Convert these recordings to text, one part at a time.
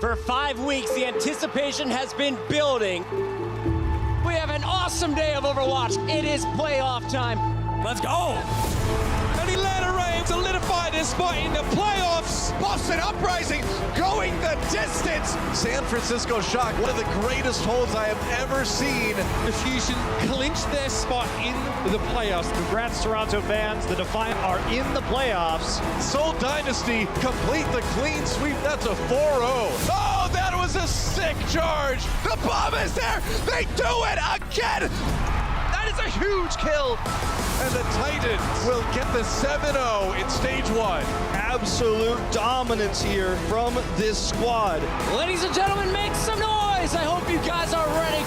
For 5 weeks, the anticipation has been building. We have an awesome day of Overwatch. It is playoff time. Let's go. And he led a rain, solidified his spot in the playoffs. Boston Uprising going the distance. San Francisco Shock, one of the greatest holds I have ever seen. Fusion clinched their spot in the playoffs. Congrats, Toronto fans. The Defiant are in the playoffs. Seoul Dynasty complete the clean sweep. That's a 4-0. Oh, that was a sick charge. The bomb is there. They do it again. That is a huge kill. And the Titans will get the 7-0 in stage 1. Absolute dominance here from this squad. Ladies and gentlemen, make some noise. I hope you guys are ready.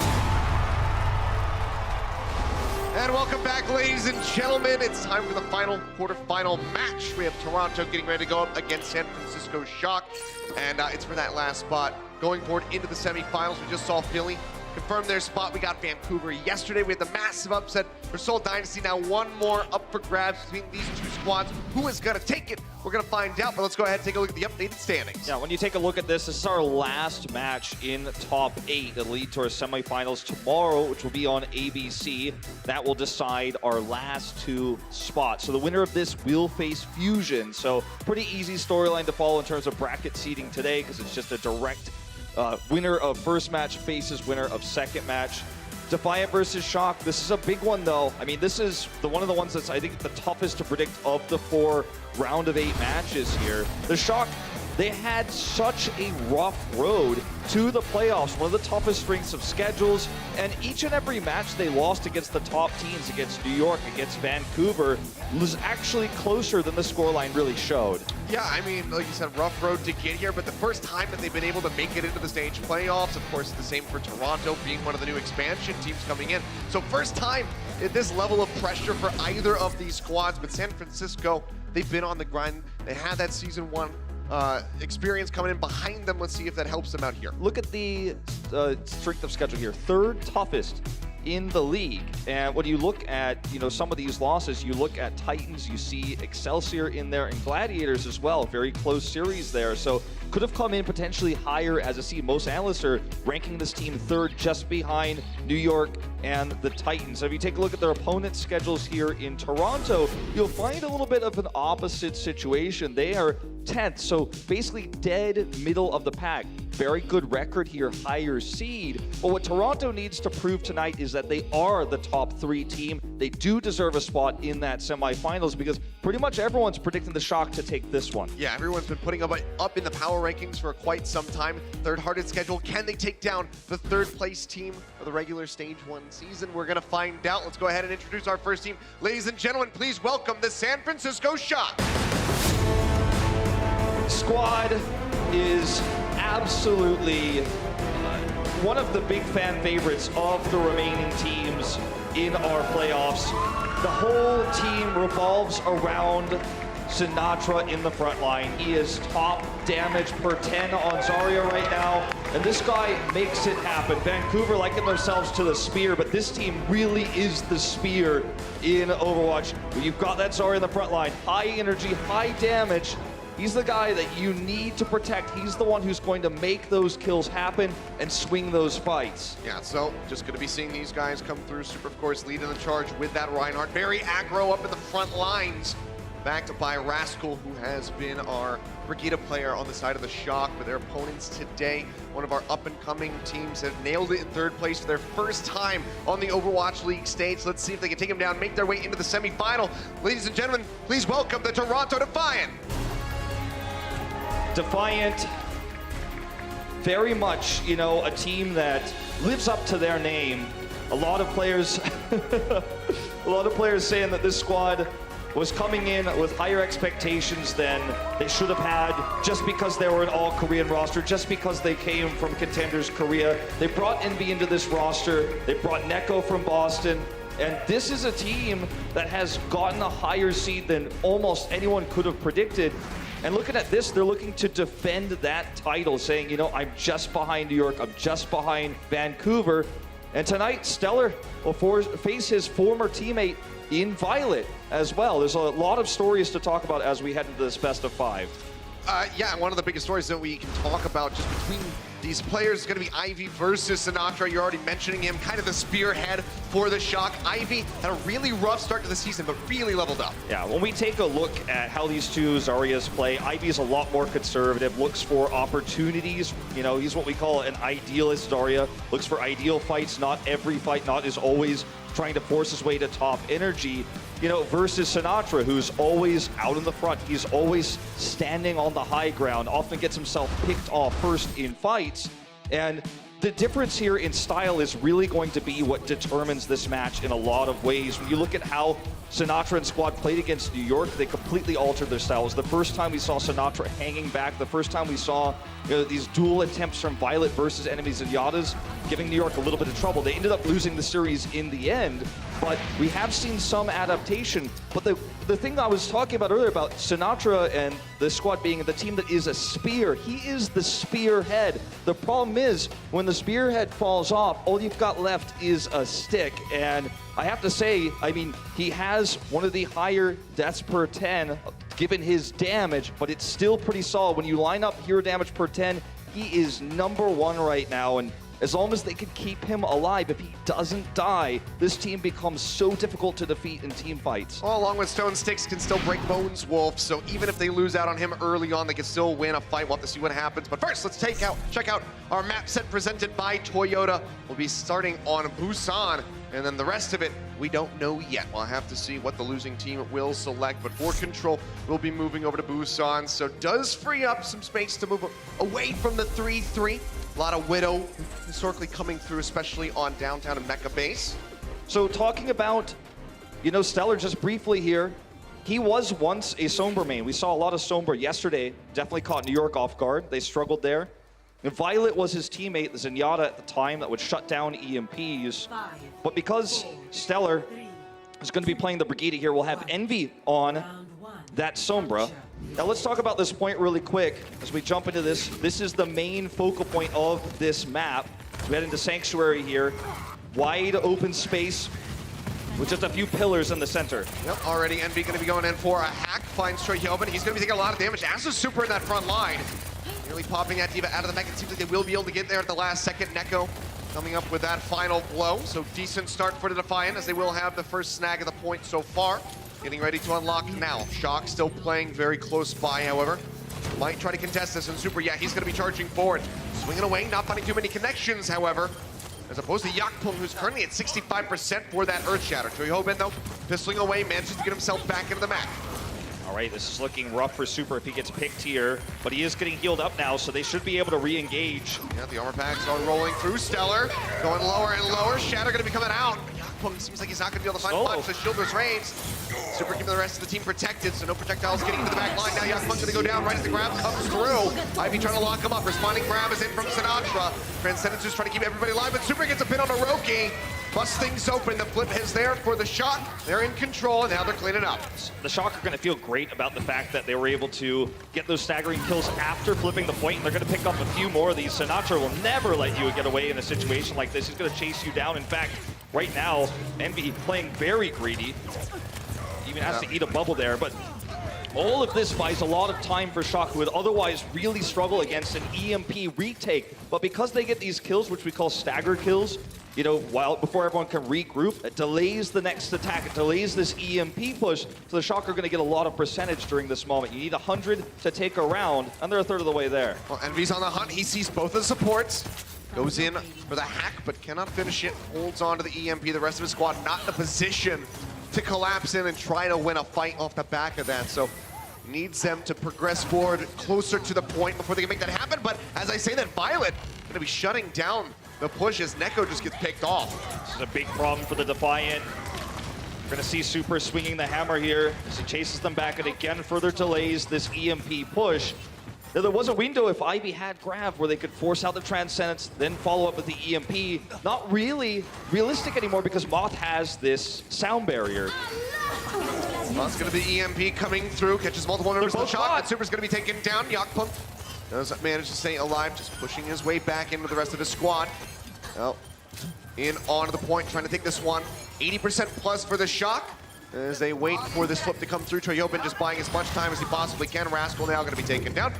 And welcome back, ladies and gentlemen. It's time for the final quarterfinal match. We have Toronto getting ready to go up against San Francisco Shock. And it's for that last spot. Going forward into the semifinals, we just saw Philly confirm their spot. We got Vancouver yesterday. We had the massive upset for Seoul Dynasty. Now one more up for grabs between these two squads. Who is going to take it? We're going to find out, but let's go ahead and take a look at the updated standings. Yeah, when you take a look at this, this is our last match in top 8 that lead to our semifinals tomorrow, which will be on ABC. That will decide our last 2 spots. So the winner of this will face Fusion. So pretty easy storyline to follow in terms of bracket seeding today, because it's just a direct winner of first match faces winner of second match. Defiant versus Shock. This is a big one, though. I mean, this is one of the ones that's, I think, the toughest to predict of the 4 round of 8 matches here. The Shock, they had such a rough road to the playoffs, one of the toughest strengths of schedules, and each and every match they lost against the top teams, against New York, against Vancouver, was actually closer than the scoreline really showed. Yeah, I mean, like you said, rough road to get here, but the first time that they've been able to make it into the stage playoffs, of course, the same for Toronto being one of the new expansion teams coming in. So first time at this level of pressure for either of these squads, but San Francisco, they've been on the grind. They had that season 1 experience coming in behind them. Let's see if that helps them out here. Look at the strength of schedule here. 3rd toughest in the league. And when you look at, some of these losses, you look at Titans, you see Excelsior in there, and Gladiators as well. Very close series there. So could have come in potentially higher as a seed. Most analysts are ranking this team 3rd, just behind New York and the Titans. So if you take a look at their opponents' schedules here in Toronto, you'll find a little bit of an opposite situation. They are 10th, so basically dead middle of the pack. Very good record here, higher seed. But what Toronto needs to prove tonight is that they are the top 3 team. They do deserve a spot in that semifinals, because pretty much everyone's predicting the Shock to take this one. Yeah, everyone's been putting up in the power rankings for quite some time. 3rd hardest schedule. Can they take down the 3rd place team for the regular stage 1 season? We're going to find out. Let's go ahead and introduce our first team. Ladies and gentlemen, please welcome the San Francisco Shock. Squad is absolutely one of the big fan favorites of the remaining teams in our playoffs. The whole team revolves around Sinatra in the front line. He is top damage per 10 on Zarya right now, and this guy makes it happen. Vancouver liken themselves to the spear, but this team really is the spear in Overwatch. When you've got that Zarya in the front line, high energy, high damage, he's the guy that you need to protect. He's the one who's going to make those kills happen and swing those fights. Yeah, so just going to be seeing these guys come through. Super, of course, leading the charge with that Reinhardt. Very aggro up in the front lines. Backed by Rascal, who has been our Brigida player on the side of the Shock for their opponents today. One of our up-and-coming teams that nailed it in 3rd place for their first time on the Overwatch League stage. Let's see if they can take them down, make their way into the semifinal. Ladies and gentlemen, please welcome the Toronto Defiant. Defiant, very much, a team that lives up to their name. A lot of players, saying that this squad was coming in with higher expectations than they should have had, just because they were an all-Korean roster, just because they came from Contenders Korea. They brought Envy into this roster. They brought Neko from Boston. And this is a team that has gotten a higher seed than almost anyone could have predicted. And looking at this, they're looking to defend that title, saying, I'm just behind New York, I'm just behind Vancouver. And tonight, Stellar will face his former teammate in Violet as well. There's a lot of stories to talk about as we head into this best of 5. Yeah, one of the biggest stories that we can talk about just between these players is going to be Ivy versus Sinatra. You're already mentioning him, kind of the spearhead for the Shock. Ivy had a really rough start to the season, but really leveled up. Yeah, when we take a look at how these two Zaryas play, Ivy is a lot more conservative, looks for opportunities. You know, he's what we call an idealist Zarya, looks for ideal fights, not every fight, not is always trying to force his way to top energy. You know, versus Sinatra, who's always out in the front. He's always standing on the high ground, often gets himself picked off first in fights. And the difference here in style is really going to be what determines this match in a lot of ways. When you look at how Sinatra and squad played against New York, they completely altered their styles. The first time we saw Sinatra hanging back, the first time we saw these dual attempts from Violet versus enemies and Yadas, giving New York a little bit of trouble. They ended up losing the series in the end, but we have seen some adaptation. But the thing I was talking about earlier about Sinatra and the squad being the team that is a spear, he is the spearhead. The problem is, when the spearhead falls off, all you've got left is a stick. And I have to say, I mean, he has one of the higher deaths per 10 given his damage, but it's still pretty solid. When you line up hero damage per 10, he is #1 right now. And as long as they can keep him alive, if he doesn't die, this team becomes so difficult to defeat in team fights. Well, along with Stone Sticks can still break bones, Wolf, so even if they lose out on him early on, they can still win a fight. We'll have to see what happens. But first, let's check out our map set presented by Toyota. We'll be starting on Busan, and then the rest of it, we don't know yet. We'll have to see what the losing team will select, but for Control, we'll be moving over to Busan, so does free up some space to move away from the 3-3. A lot of Widow historically coming through, especially on downtown and Mecha base. So talking about, you know, Stellar just briefly here, he was once a Sombra main. We saw a lot of Sombra yesterday, definitely caught New York off guard. They struggled there. And Violet was his teammate, the Zenyatta at the time, that would shut down EMPs. But because Stellar is going to be playing the Brigida here, we'll have Envy on that Sombra. Now let's talk about this point really quick as we jump into this. This is the main focal point of this map. We head into Sanctuary here. Wide open space with just a few pillars in the center. Yep, already Envy going to be going in for a hack. Finds Troyobin. He's going to be taking a lot of damage. As a super in that front line. Nearly popping that D.Va out of the mech. It seems like they will be able to get there at the last second. Neko coming up with that final blow. So decent start for the Defiant, as they will have the first snag of the point so far. Getting ready to unlock now. Shock still playing very close by, however. Might try to contest this in Super. Yeah, he's going to be charging forward. Swinging away, not finding too many connections, however. As opposed to Yakpung, who's currently at 65% for that Earth Shatter. Troyobin, though, pistoling away, manages to get himself back into the mech. All right, this is looking rough for Super if he gets picked here, but he is getting healed up now, so they should be able to re-engage. Yeah, the armor packs are rolling through. Stellar going lower and lower. Shatter going to be coming out. Yakpung seems like he's not going to be able to find punch, so Shielders reigns. Super keeping the rest of the team protected, so no projectiles getting into the back line. Now Yakpung's going to go down right as the grab comes through. Ivy trying to lock him up. Responding grab is in from Sinatra. Transcendence is trying to keep everybody alive, but Super gets a pin on Orochi. Bust things open. The flip is there for the Shock. They're in control, and now they're cleaning up. The Shock are going to feel great about the fact that they were able to get those staggering kills after flipping the point, and they're going to pick up a few more of these. Sinatra will never let you get away in a situation like this. He's going to chase you down. In fact, right now, Envy playing very greedy. Even has to eat a bubble there, but all of this buys a lot of time for Shock, who would otherwise really struggle against an EMP retake. But because they get these kills, which we call stagger kills, you know, before everyone can regroup, it delays the next attack. It delays this EMP push, so the Shock are going to get a lot of percentage during this moment. You need 100 to take a round, and they're a third of the way there. Well, Envy's on the hunt. He sees both of the supports. Goes in for the hack, but cannot finish it. Holds on to the EMP. The rest of his squad not in a position to collapse in and try to win a fight off the back of that. So needs them to progress forward closer to the point before they can make that happen. But as I say that, Violet going to be shutting down the push as Neko just gets picked off. This is a big problem for the Defiant. We're going to see Super swinging the hammer here as he chases them back and again further delays this EMP push. Now, there was a window if Ivy had Grav where they could force out the Transcendence, then follow up with the EMP. Not really realistic anymore because Moth has this sound barrier. Well, it's going to be EMP coming through, catches multiple members of the Shock, and Super's going to be taken down. Yakpung does manage to stay alive, just pushing his way back into the rest of his squad. Well, in onto the point, trying to take this one. 80% plus for the Shock. as they wait for this flip to come through. Choyobin just buying as much time as he possibly can. Rascal now going to be taken down.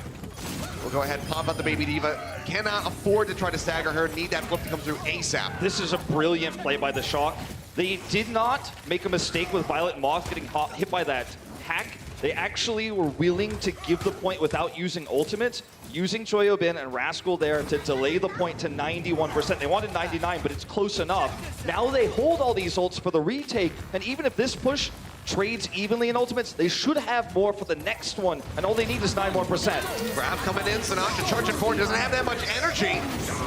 We'll go ahead and pop out the Baby Diva. Cannot afford to try to stagger her. Need that flip to come through ASAP. This is a brilliant play by the Shock. They did not make a mistake with Violet and Moth getting hit by that hack. They actually were willing to give the point without using ultimates, using Choyobin and Rascal there to delay the point to 91%. They wanted 99, but it's close enough. Now they hold all these ults for the retake, and even if this push trades evenly in ultimates, they should have more for the next one, and all they need is 9 more percent. Grab coming in, Sinatra charging forward, doesn't have that much energy.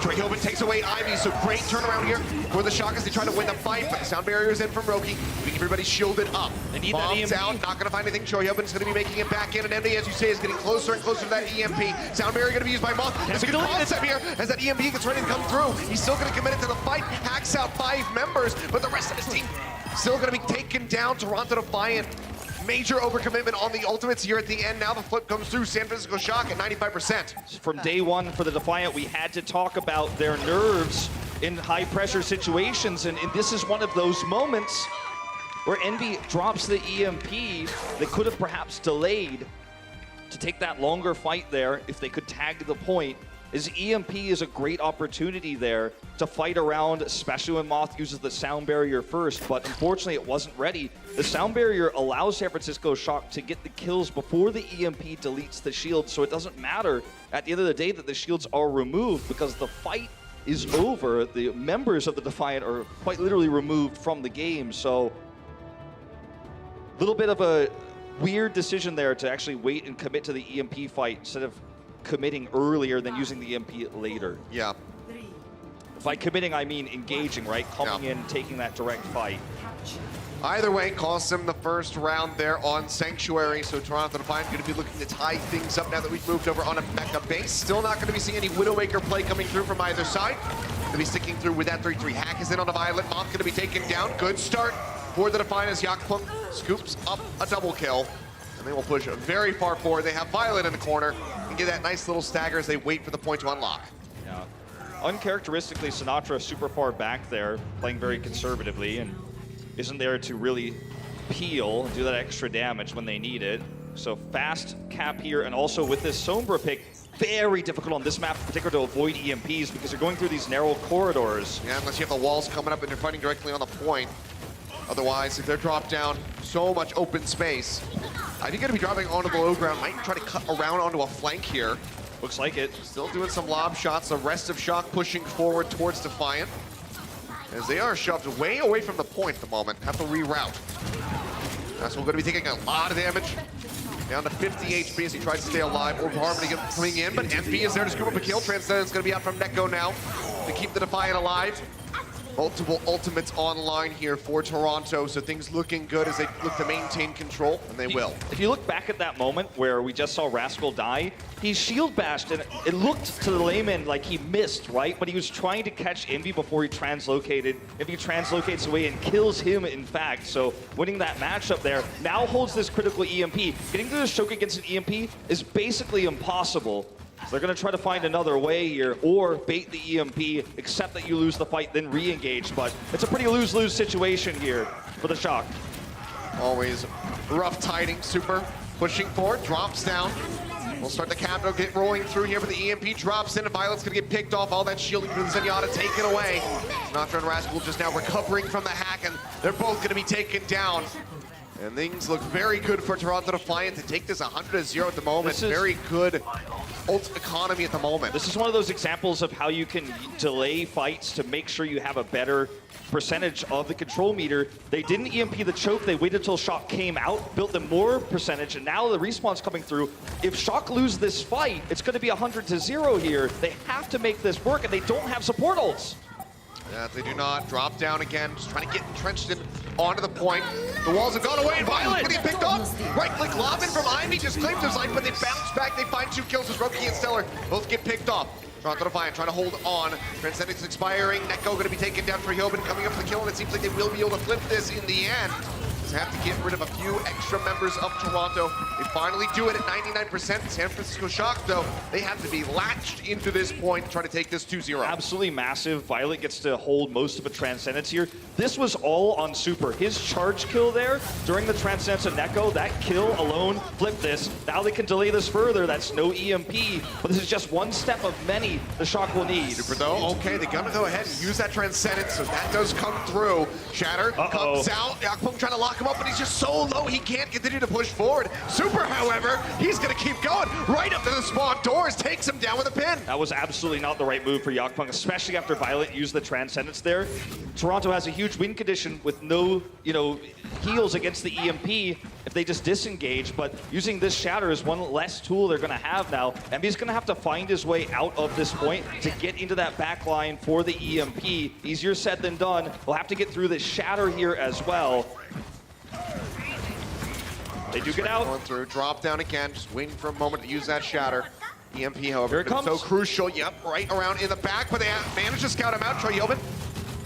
Choyobin takes away Ivy, so great turnaround here for the Shock as they try to win the fight, but the sound barrier is in from Roki, keeping everybody shielded up. They need that Bombs EMP. out, not gonna find anything. Choyobin's gonna be making it back in, and MD, as you say, is getting closer and closer to that EMP. Sound barrier gonna be used by Moth. It's a good concept here as that EMP gets ready to come through. He's still gonna commit it to the fight, hacks out 5 members, but the rest of his team still gonna be taken down. Toronto Defiant. Major overcommitment on the ultimates here at the end. Now the flip comes through. San Francisco Shock at 95%. From day one for the Defiant, we had to talk about their nerves in high pressure situations, and this is one of those moments where Envy drops the EMP. They could have perhaps delayed to take that longer fight there if they could tag the point. His EMP is a great opportunity there to fight around, especially when Moth uses the sound barrier first, but unfortunately it wasn't ready. The sound barrier allows San Francisco Shock to get the kills before the EMP deletes the shield, so it doesn't matter at the end of the day that the shields are removed because the fight is over. The members of the Defiant are quite literally removed from the game, so a little bit of a weird decision there to actually wait and commit to the EMP fight instead of committing earlier than using the EMP later. Yeah. By committing, I mean engaging, right? Coming in, taking that direct fight. Either way, costs him the first round there on Sanctuary, so Toronto Defiant going to be looking to tie things up now that we've moved over on a mecha base. Still not going to be seeing any Widowmaker play coming through from either side. Going to be sticking through with that 3-3. Hack is in on the Violet. Moth going to be taken down. Good start for the Defiant as Yakplum scoops up a double kill. And they will push very far forward. They have Violet in the corner and get that nice little stagger as they wait for the point to unlock. Yeah. Uncharacteristically, Sinatra super far back there, playing very conservatively, and isn't there to really peel and do that extra damage when they need it. So fast cap here, and also with this Sombra pick, very difficult on this map in particular to avoid EMPs because you're going through these narrow corridors. Yeah, unless you have the walls coming up and you're fighting directly on the point. Otherwise, if they're dropped down, so much open space. I think gonna be dropping onto the low ground. Might try to cut around onto a flank here. Looks like it. Still doing some lob shots. The rest of Shock pushing forward towards Defiant. As they are shoved way away from the point at the moment. Have to reroute. Rascal gonna be taking a lot of damage. Down to 50 HP as he tries to stay alive. Orb Harmony coming in, but MP is there to scoop up a kill. Transcendence gonna be out from Neko now to keep the Defiant alive. Multiple ultimates online here for Toronto, so things looking good as they look to maintain control, and they will. If you look back at that moment where we just saw Rascal die, he shield bashed, and it looked to the layman like he missed, right? But he was trying to catch Envy before he translocated. Envy translocates away and kills him, in fact. So winning that matchup there now holds this critical EMP. Getting through this choke against an EMP is basically impossible. So they're going to try to find another way here, or bait the EMP, accept that you lose the fight, then re-engage. But it's a pretty lose-lose situation here for the Shock. Always rough tidings. Super pushing forward, drops down. We'll start the capital get rolling through here, but the EMP drops in, and Violet's going to get picked off. All that shielding from Zenyatta taken away. Sinatra and Rascal just now recovering from the hack, and they're both going to be taken down. And things look very good for Toronto Defiant to take this 100-0 at the moment. Very good ult economy at the moment. This is one of those examples of how you can delay fights to make sure you have a better percentage of the control meter. They didn't EMP the choke, they waited until Shock came out, built them more percentage, and now the respawn's coming through. If Shock lose this fight, it's going to be 100-0 here. They have to make this work, and they don't have support ults. Yeah, they do not. Drop down again, just trying to get entrenched in onto the point. The walls have gone away, and Violet's gonna get picked off. Right-click lob in from Ivy, just claimed his life, but they bounce back. They find 2 kills as Roki and Stellar both get picked off. Toronto Defiant trying to hold on. Transcendence expiring. Neko gonna be taken down for Hyobin, coming up for the kill, and it seems like they will be able to flip this in the end. Just have to get rid of a few extra members of Toronto. They finally do it at 99%. San Francisco Shock, though, they have to be latched into this point to try to take this 2-0. Absolutely massive. Violet gets to hold most of a Transcendence here. This was all on Super. His charge kill there during the Transcendence of Neko, that kill alone flipped this. Now they can delay this further. That's no EMP, but this is just one step of many the Shock will need. Super though, okay, they're gonna go ahead and use that Transcendence, so that does come through. Shatter comes out, Yakpong trying to lock him up, but he's just so low he can't continue to push forward. Super, however, he's gonna keep going right up to the spawn doors, takes him down with a pin. That was absolutely not the right move for Yakpong, especially after Violet used the Transcendence there. Toronto has a huge win condition with no, heals against the EMP if they just disengage, but using this Shatter is one less tool they're gonna have now. Envy's gonna have to find his way out of this point to get into that back line for the EMP. Easier said than done. We'll have to get through this Shatter here as well. They do get out. Going through, drop down again, just waiting for a moment to use that Shatter. EMP, however, Here it comes. so crucial. Yep, right around in the back, but they managed to scout him out. Choyobin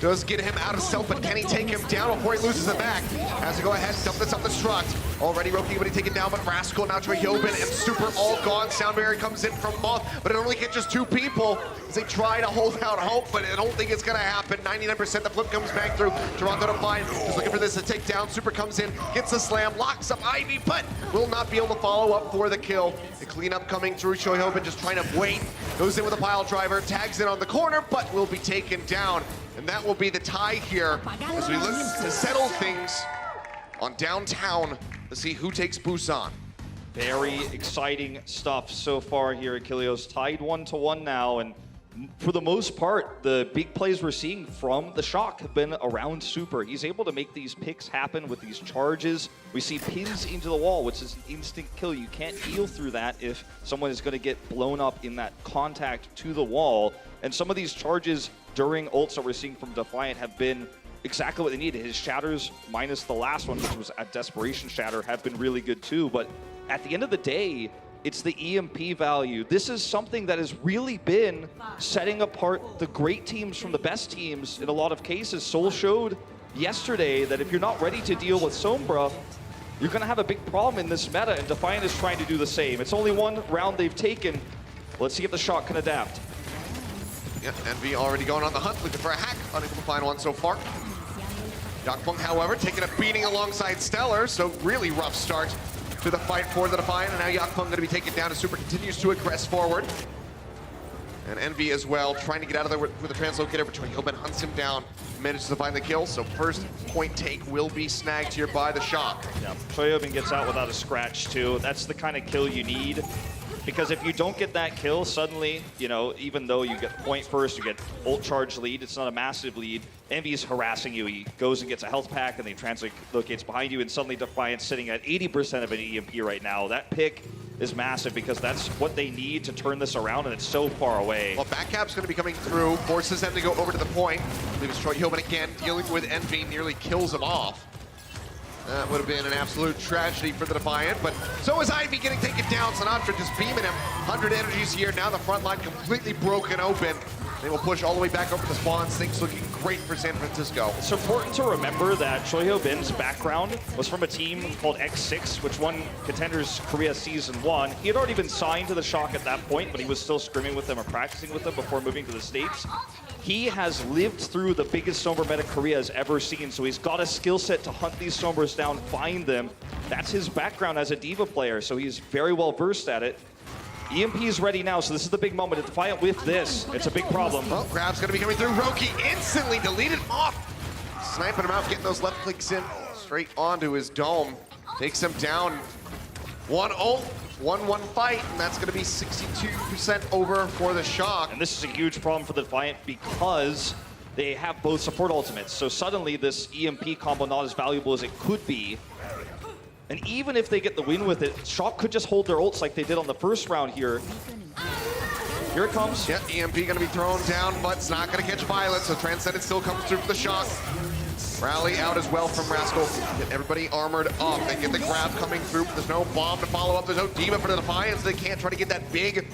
does get him out of stealth, but can he take him down before he loses it back? Has to go ahead, dump this up the struct. Already Roki would he take it down, but Rascal, now Choyobin, and Super all gone. Sound barrier comes in from Moth, but it only catches 2 people as they try to hold out hope, but I don't think it's gonna happen. 99%, the flip comes back through. Toronto Defiant is looking for this to take down. Super comes in, gets the slam, locks up Ivy, but will not be able to follow up for the kill. The cleanup coming through. Choyobin just trying to wait. Goes in with a pile driver, tags in on the corner, but will be taken down. And that will be the tie here as we look to settle things on downtown to see who takes Busan. Very exciting stuff so far here at Kilios. Tied 1-1 now, and for the most part, the big plays we're seeing from the Shock have been around Super. He's able to make these picks happen with these charges. We see pins into the wall, which is an instant kill. You can't heal through that if someone is going to get blown up in that contact to the wall. And some of these charges during ults that we're seeing from Defiant have been exactly what they needed. His shatters, minus the last one, which was a desperation shatter, have been really good too. But at the end of the day, it's the EMP value. This is something that has really been setting apart the great teams from the best teams in a lot of cases. Seoul showed yesterday that if you're not ready to deal with Sombra, you're gonna have a big problem in this meta, and Defiant is trying to do the same. It's only one round they've taken. Let's see if the Shock can adapt. Yeah, Envy already going on the hunt, looking for a hack, unable to find one so far. Yakpong, however, taking a beating alongside Stellar, so really rough start to the fight for the Defiant, and now Yakpong gonna be taken down as Super continues to aggress forward. And Envy as well, trying to get out of there with the translocator, but Choyobin hunts him down, manages to find the kill, so first point take will be snagged here by the Shock. Yeah, Choyobin gets out without a scratch too. That's the kind of kill you need. Because if you don't get that kill, suddenly, even though you get point first, you get ult charge lead, it's not a massive lead. Envy is harassing you. He goes and gets a health pack and then translocates behind you, and suddenly Defiant's sitting at 80% of an EMP right now. That pick is massive because that's what they need to turn this around, and it's so far away. Well, backcap's gonna be coming through, forces them to go over to the point. I believe it's Choyobin again, dealing with Envy, nearly kills him off. That would have been an absolute tragedy for the Defiant, but so is Ivy getting taken down. Sinatra just beaming him. 100 energies here. Now the front line completely broken open. They will push all the way back over the spawns. Things looking great for San Francisco. It's important to remember that Choyobin's background was from a team called X6, which won Contenders Korea Season 1. He had already been signed to the Shock at that point, but he was still scrimming with them or practicing with them before moving to the States. He has lived through the biggest Sombra meta Korea has ever seen, so he's got a skill set to hunt these Sombras down, find them. That's his background as a Diva player, so he's very well versed at it. EMP is ready now, so this is the big moment. To Defiant with this, it's a big problem. Well, Grab's gonna be coming through. Roki instantly deleted off. Sniping him out, getting those left clicks in straight onto his dome. Takes him down. One ult, 1-1 fight, and that's gonna be 62% over for the Shock. And this is a huge problem for the Defiant because they have both support ultimates. So suddenly this EMP combo not as valuable as it could be. And even if they get the win with it, Shock could just hold their ults like they did on the first round here. Here it comes. Yeah, EMP gonna be thrown down, but it's not gonna catch Violet, so Transcendence still comes through for the Shock. Rally out as well from Rascal. Get everybody armored up. They get the grab coming through, but there's no bomb to follow up. There's no Diva for the Defiance. They can't try to get that big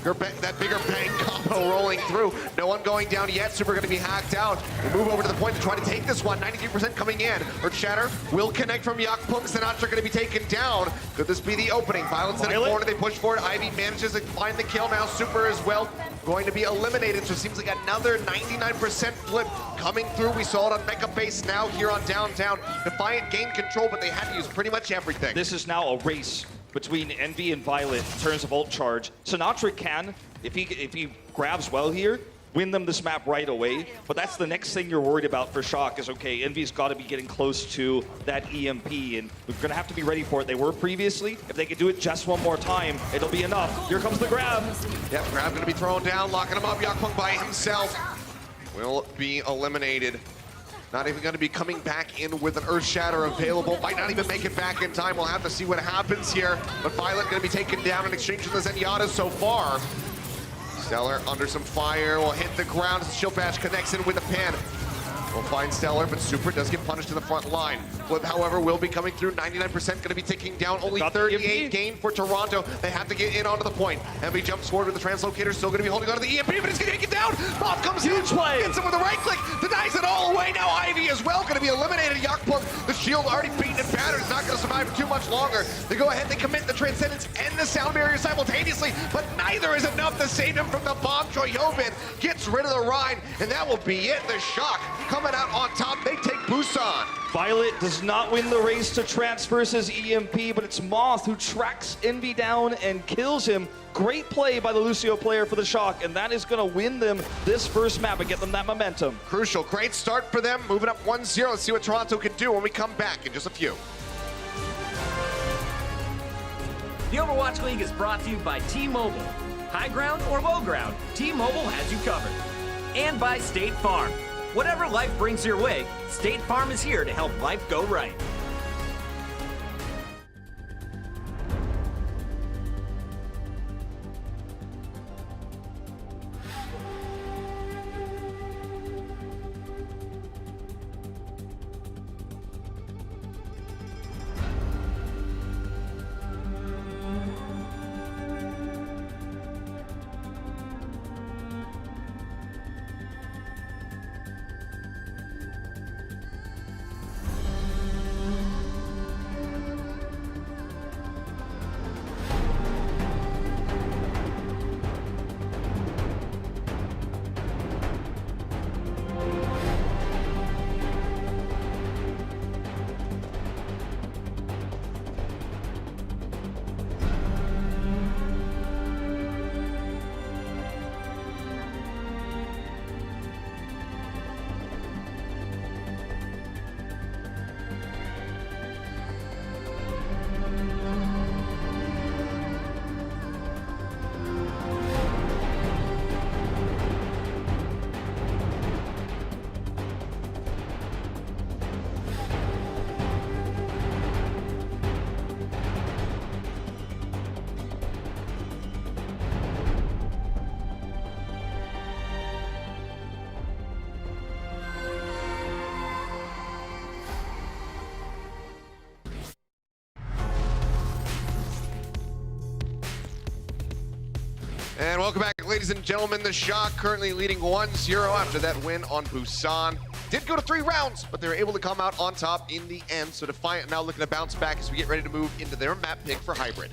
That bigger bang combo rolling through. No one going down yet. Super going to be hacked out. We move over to the point to try to take this one. 93% coming in. Earth Shatter will connect from Yakpung. Sinatra going to be taken down. Could this be the opening? Violence in the corner. They push forward. Ivy manages to find the kill. Now Super as well going to be eliminated. So it seems like another 99% flip coming through. We saw it on Mecha Base. Now here on Downtown. Defiant gained control, but they had to use pretty much everything. This is now a race between Envy and Violet in terms of ult charge. Sinatra can, if he grabs well here, win them this map right away. But that's the next thing you're worried about for Shock is, okay, Envy's got to be getting close to that EMP, and we're going to have to be ready for it. They were previously. If they could do it just one more time, it'll be enough. Here comes the grab. Yep, grab going to be thrown down, locking him up. Yakpung by himself will be eliminated. Not even going to be coming back in with an Earth Shatter available. Might not even make it back in time. We'll have to see what happens here. But Violet going to be taken down in exchange for the Zenyatta so far. Stellar under some fire. Will hit the ground as Shield Bash connects in with a pin. We'll find Stellar, but Super does get punished in the front line. Flip, however, will be coming through. 99% going to be ticking down. Only 38 gain for Toronto. They have to get in onto the point. Envy jumps forward with the Translocator. Still going to be holding on to the EMP, but he's going to take it down. Bob comes in. Huge play. Gets him with a right click. Denies it all away. Now Ivy as well going to be eliminated. Yakpung, the shield already beaten and battered. It's not going to survive too much longer. They go ahead. They commit the Transcendence and the Sound Barrier simultaneously, but neither is enough to save him from the bomb. Troyobin gets rid of the Rhine, and that will be it. The Shock coming out on top. They take Busan. Violet does not win the race to Trance versus EMP, but it's Moth who tracks Envy down and kills him. Great play by the Lucio player for the Shock, and that is going to win them this first map and get them that momentum. Crucial. Great start for them. Moving up 1-0. Let's see what Toronto can do when we come back in just a few. The Overwatch League is brought to you by T-Mobile. High ground or low ground, T-Mobile has you covered. And by State Farm. Whatever life brings your way, State Farm is here to help life go right. And welcome back, ladies and gentlemen. The Shock currently leading 1-0 after that win on Busan. Did go to 3 rounds, but they were able to come out on top in the end. So Defiant now looking to bounce back as we get ready to move into their map pick for Hybrid.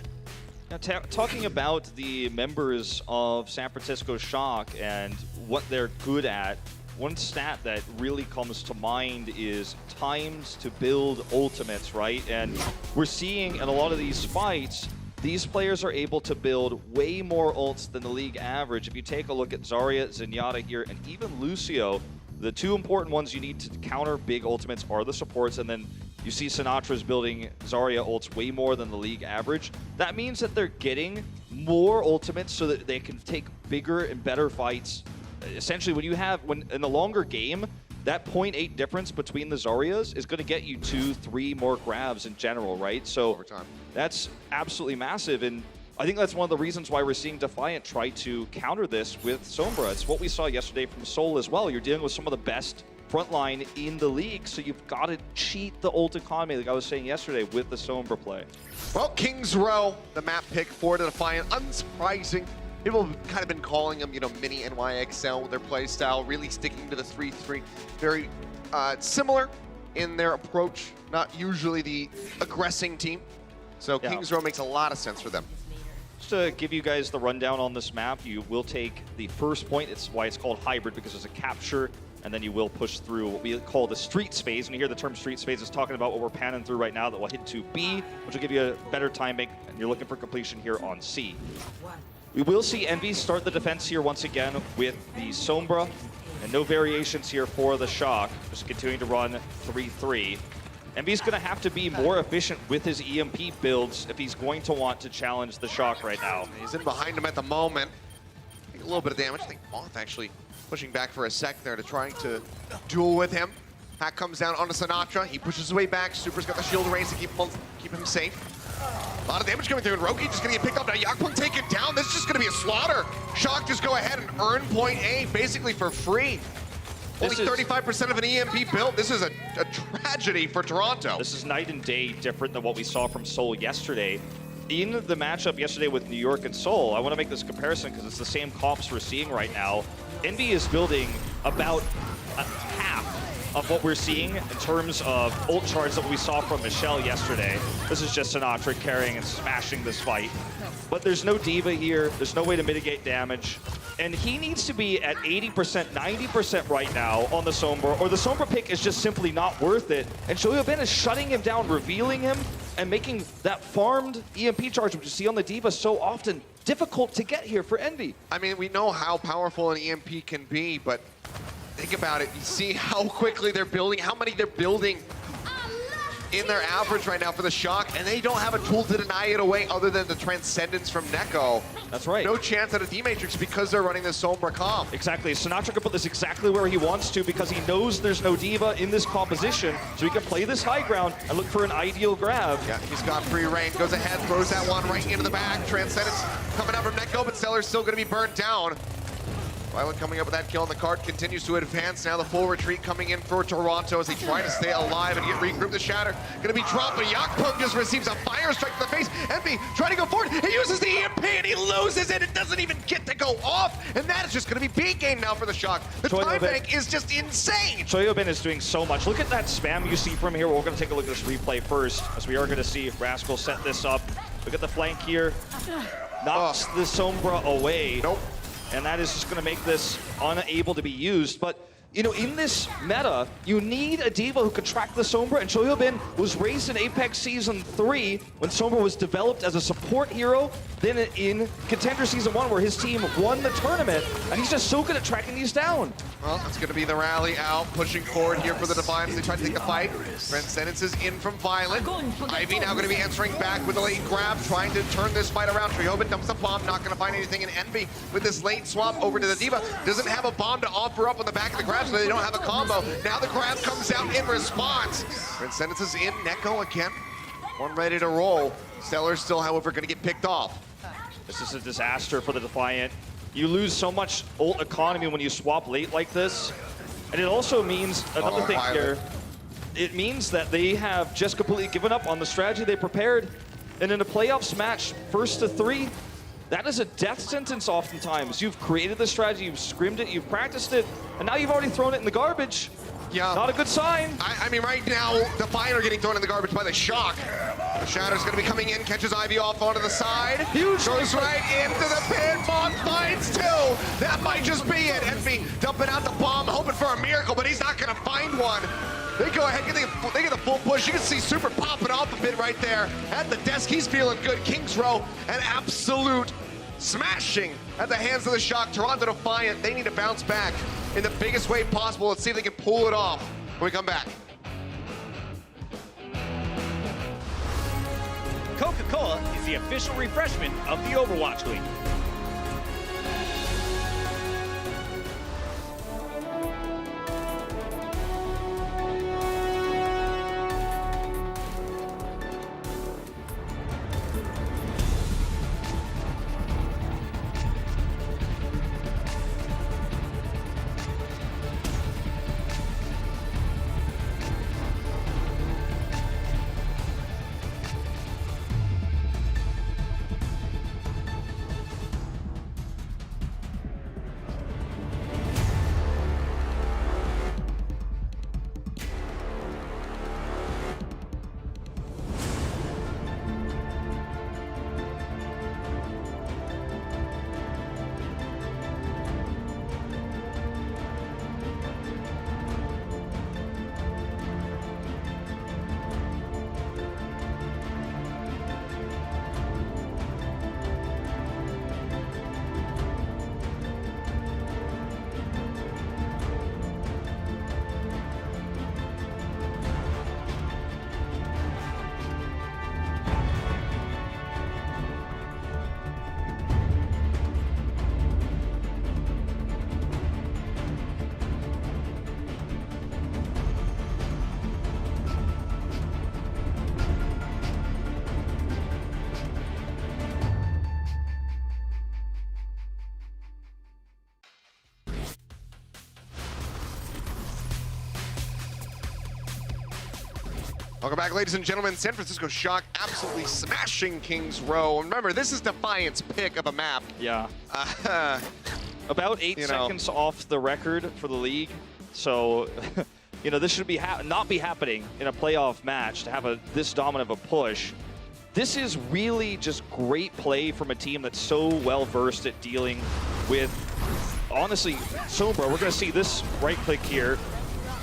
Now, talking about the members of San Francisco Shock and what they're good at, one stat that really comes to mind is times to build ultimates, right? And we're seeing in a lot of these fights, these players are able to build way more ults than the league average. If you take a look at Zarya, Zenyatta here, and even Lucio, the 2 important ones you need to counter big ultimates are the supports, and then you see Sinatra's building Zarya ults way more than the league average. That means that they're getting more ultimates so that they can take bigger and better fights. Essentially, when in a longer game, that 0.8 difference between the Zaryas is going to get you 2-3 more grabs in general, right? So that's absolutely massive, and I think that's one of the reasons why we're seeing Defiant try to counter this with Sombra. It's what we saw yesterday from Seoul as well. You're dealing with some of the best frontline in the league, so you've got to cheat the ult economy, like I was saying yesterday, with the Sombra play. Well, Kings Row, the map pick for the Defiant. Unsurprising. People have kind of been calling them, you know, mini NYXL with their play style, really sticking to the 3-3. Very similar in their approach, not usually the aggressing team. So Yeah. Kings Row makes a lot of sense for them. Just to give you guys the rundown on this map, you will take the first point. It's why it's called hybrid, because there's a capture, and then you will push through what we call the street phase. When you hear the term street phase, it's talking about what we're panning through right now that will hit to B, which will give you a better timing, and you're looking for completion here on C. We will see Envy start the defense here once again with the Sombra, and no variations here for the Shock, just continuing to run 3-3. Envy's going to have to be more efficient with his EMP builds if he's going to want to challenge the Shock right now. He's in behind him at the moment. Take a little bit of damage. I think Moth actually pushing back for a sec there to trying to duel with him. Hack comes down onto Sinatra. He pushes his way back. Super's got the shield raised to keep him safe. A lot of damage coming through, and Roki just going to get picked up. Now Yakpung taken down. This is just going to be a slaughter. Shock just go ahead and earn point A basically for free. Only 35% of an EMP built. This is a tragedy for Toronto. This is night and day different than what we saw from Seoul yesterday. In the matchup yesterday with New York and Seoul, I want to make this comparison because it's the same comps we're seeing right now. Envy is building about half of what we're seeing in terms of ult charge that we saw from Michelle yesterday. This is just Sinatra carrying and smashing this fight. But there's no Diva here. There's no way to mitigate damage. And he needs to be at 80%, 90% right now on the Sombra, or the Sombra pick is just simply not worth it. And Shoyobin is shutting him down, revealing him, and making that farmed EMP charge, which you see on the Diva so often, difficult to get here for Envy. I mean, we know how powerful an EMP can be, but think about it. You see how quickly they're building, how many they're building in their average right now for the Shock, and they don't have a tool to deny it away other than the Transcendence from Neko. That's right. No chance at a D-Matrix because they're running this Sombra comp. Exactly. Sinatra can put this exactly where he wants to because he knows there's no Diva in this composition, so he can play this high ground and look for an ideal grab. Yeah, he's got free reign, goes ahead, throws that one right into the back. Transcendence coming out from Neko, but Stellar's still going to be burnt down. Violet coming up with that kill on the card, continues to advance. Now the full retreat coming in for Toronto as they try to stay alive and get regrouped. The Shatter gonna be dropped, but Yakpung just receives a fire strike to the face. Envy trying to go forward. He uses the EMP and he loses it. It doesn't even get to go off. And that is just gonna be B game now for the Shock. The time bank is just insane. Shoyobin is doing so much. Look at that spam you see from here. We're gonna take a look at this replay first, as we are gonna see Rascal set this up. Look at the flank here. Knocks the Sombra away. Nope. And that is just going to make this unable to be used. But, you know, in this meta, you need a Diva who can track the Sombra, and Shoyobin was raised in Apex Season 3 when Sombra was developed as a support hero, then in Contender Season 1 where his team won the tournament, and he's just so good at tracking these down. Well, it's going to be the rally out, pushing forward here for the Defiant as they try to take the fight. Transcendence is in from Violet. Ivy now going to be answering back with a late grab, trying to turn this fight around. Shoyobin dumps a bomb, not going to find anything in Envy with this late swap over to the Diva. Doesn't have a bomb to offer up on the back of the grab, so they don't have a combo. Now the grab comes out in response. Transcendence is in, Neko again. One ready to roll. Stellar's still, however, going to get picked off. This is a disaster for the Defiant. You lose so much ult economy when you swap late like this. And it also means, another thing here, it means that they have just completely given up on the strategy they prepared. And in a playoffs match, 1st to 3, that is a death sentence oftentimes. You've created the strategy, you've scrimmed it, you've practiced it, and now you've already thrown it in the garbage. Yeah. Not a good sign. I mean, right now, Defiant are getting thrown in the garbage by the Shock. The Shatter's going to be coming in, catches Ivy off onto the side. Huge. Goes right into the pin. Moth finds two. That might just be it. Envy dumping out the bomb, hoping for a miracle, but he's not going to find one. They go ahead, they get the full push. You can see Super popping off a bit right there. At the desk, he's feeling good. Kings Row, an absolute smashing at the hands of the Shock. Toronto Defiant, they need to bounce back in the biggest way possible. Let's see if they can pull it off when we come back. Coca-Cola is the official refreshment of the Overwatch League. Welcome back, ladies and gentlemen. San Francisco Shock absolutely smashing Kings Row. Remember, this is Defiant's pick of a map. Yeah. About 8 seconds off the record for the league. So, you know, this should be not be happening in a playoff match to have this dominant of a push. This is really just great play from a team that's so well-versed at dealing with, honestly, Sombra. We're going to see this right click here.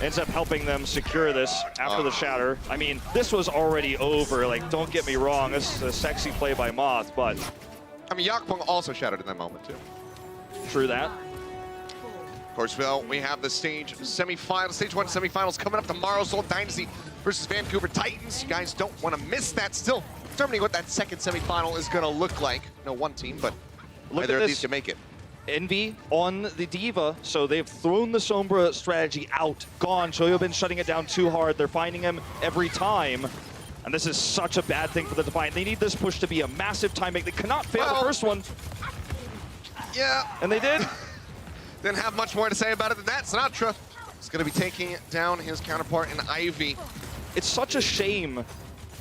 Ends up helping them secure this after the shatter. I mean, this was already over. Like, don't get me wrong. This is a sexy play by Moth, but... I mean, Yakpung also shattered in that moment, too. True that. Of course, Phil, we have the stage 1 semifinals coming up tomorrow. Seoul Dynasty versus Vancouver Titans. You guys don't want to miss that. Still determining what that second semifinal is going to look like. No one team, but either of these can make it. Envy on the Diva, so they've thrown the Sombra strategy out, gone. Choyobin shutting it down too hard. They're finding him every time, and this is such a bad thing for the Defiant. They need this push to be a massive time make. They cannot fail the first one. Yeah. And they did. Didn't have much more to say about it than that. Sinatra is going to be taking down his counterpart in Ivy. It's such a shame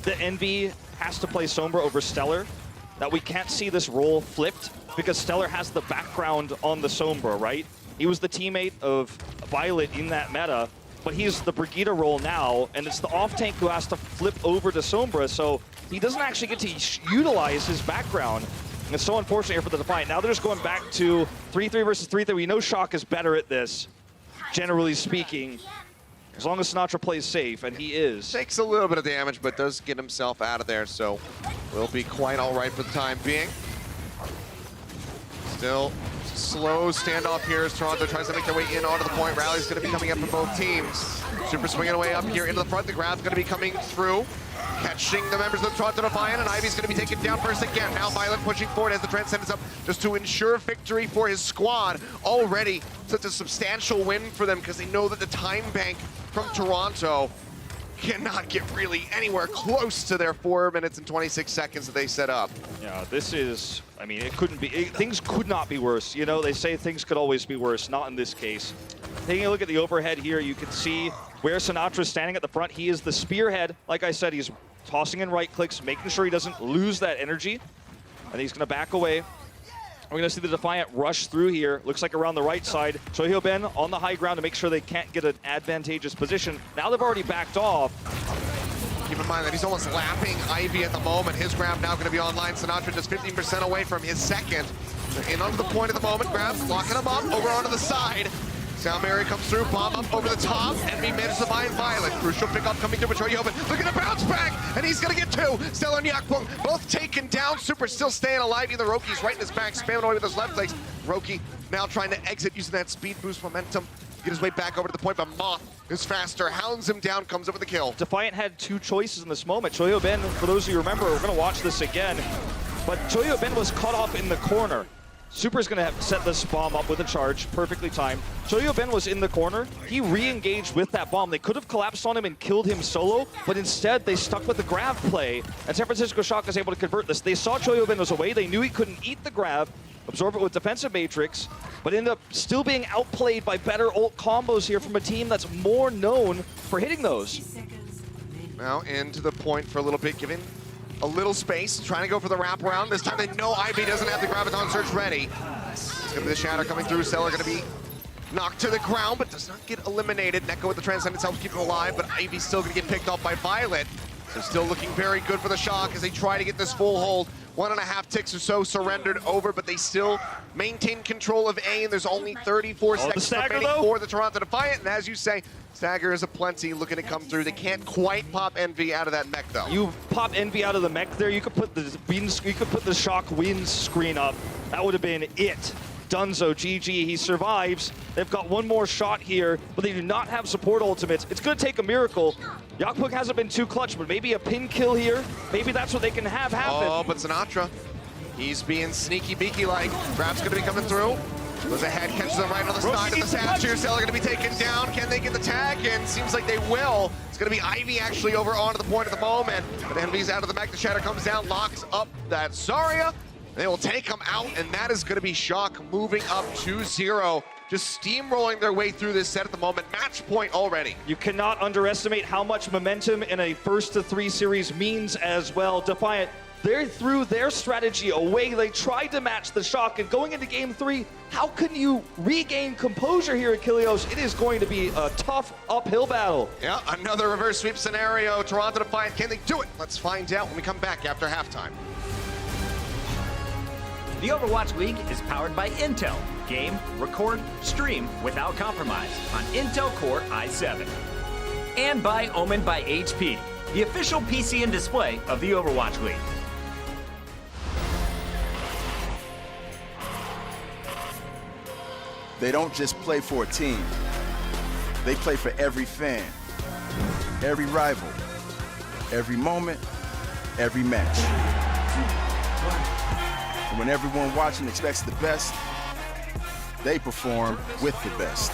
that Envy has to play Sombra over Stellar, that we can't see this role flipped, because Stellar has the background on the Sombra, right? He was the teammate of Violet in that meta, but he's the Brigitte role now, and it's the off-tank who has to flip over to Sombra, so he doesn't actually get to utilize his background. And it's so unfortunate here for the Defiant. Now they're just going back to 3-3 versus 3-3. We know Shock is better at this, generally speaking, as long as Sinatra plays safe, and he is. Takes a little bit of damage, but does get himself out of there, so will be quite all right for the time being. Still slow standoff here as Toronto tries to make their way in onto the point. Rally's going to be coming up for both teams. Super swinging away up here into the front. The grab's going to be coming through, catching the members of the Toronto Defiant, and Ivy's going to be taken down first again. Now Violet pushing forward as the Transcendence up just to ensure victory for his squad. Already such a substantial win for them because they know that the time bank from Toronto cannot get really anywhere close to their 4 minutes and 26 seconds that they set up. Yeah, this is, I mean, it couldn't be, things could not be worse. You know, they say things could always be worse, not in this case. Taking a look at the overhead here, you can see where Sinatra's standing at the front. He is the spearhead. Like I said, he's tossing in right clicks, making sure he doesn't lose that energy. And he's gonna back away. We're going to see the Defiant rush through here. Looks like around the right side. Choyobin on the high ground to make sure they can't get an advantageous position. Now they've already backed off. Keep in mind that he's almost lapping Ivy at the moment. His grab now going to be online. Sinatra just 15% away from his second. In onto the point at the moment. Grab, locking him up over onto the side. Soundberry comes through, bomb up over the top. Enemy manages to find Violet. Crucial pickup coming through with Choyobin. Looking to bounce back, and he's gonna get two. Stellar and Yakpung both taken down. Super still staying alive. Either Roki's right in his back, spamming away with his left legs. Roki now trying to exit using that speed boost momentum. Get his way back over to the point, but Moth is faster. Hounds him down, comes up with the kill. Defiant had two choices in this moment. Choyobin, for those of you who remember, we're gonna watch this again, but Choyobin was cut off in the corner. Super's gonna have to set this bomb up with a charge, perfectly timed. Choyobin was in the corner. He re-engaged with that bomb. They could have collapsed on him and killed him solo, but instead they stuck with the grab play, and San Francisco Shock was able to convert this. They saw Choyobin was away. They knew he couldn't eat the grab, absorb it with defensive matrix, but ended up still being outplayed by better ult combos here from a team that's more known for hitting those. Now into the point for a little bit, giving a little space, trying to go for the wraparound. This time they know Ivy doesn't have the Graviton Surge ready. It's gonna be the Shatter coming through. Stellar gonna be knocked to the ground, but does not get eliminated. Neko with the Transcendence helps keep him alive, but Ivy's still gonna get picked off by Violet. So still looking very good for the Shock as they try to get this full hold. 1.5 ticks or so surrendered over, but they still maintain control of A, and there's only 34 seconds remaining for the Toronto Defiant. And as you say, Stagger is aplenty looking to come through. They can't quite pop Envy out of that mech though. You pop Envy out of the mech there, you could put the Shock win screen up. That would have been it. Dunzo, GG, he survives. They've got one more shot here, but they do not have support ultimates. It's gonna take a miracle. Yakpung hasn't been too clutch, but maybe a pin kill here. Maybe that's what they can have happen. Oh, but Sinatra, he's being sneaky beaky like. Grab's gonna be coming through. Goes ahead, catches him right on the side of the statue. Stellar gonna be taken down. Can they get the tag? And seems like they will. It's gonna be Ivy actually over onto the point at the moment. But Envy's out of the mech. The Shatter comes down, locks up that Zarya. They will take him out, and that is gonna be Shock moving up 2-0. just steamrolling their way through this set at the moment. Match point already. You cannot underestimate how much momentum in a first to 3 series means as well. Defiant, they threw their strategy away. They tried to match the Shock, and going into game 3, how can you regain composure here at Kilios? It is going to be a tough uphill battle. Yeah, another reverse sweep scenario. Toronto Defiant, can they do it? Let's find out when we come back after halftime. The Overwatch League is powered by Intel. Game, record, stream without compromise on Intel Core i7. And by Omen by HP, the official PC and display of the Overwatch League. They don't just play for a team. They play for every fan, every rival, every moment, every match. And when everyone watching expects the best, they perform with the best.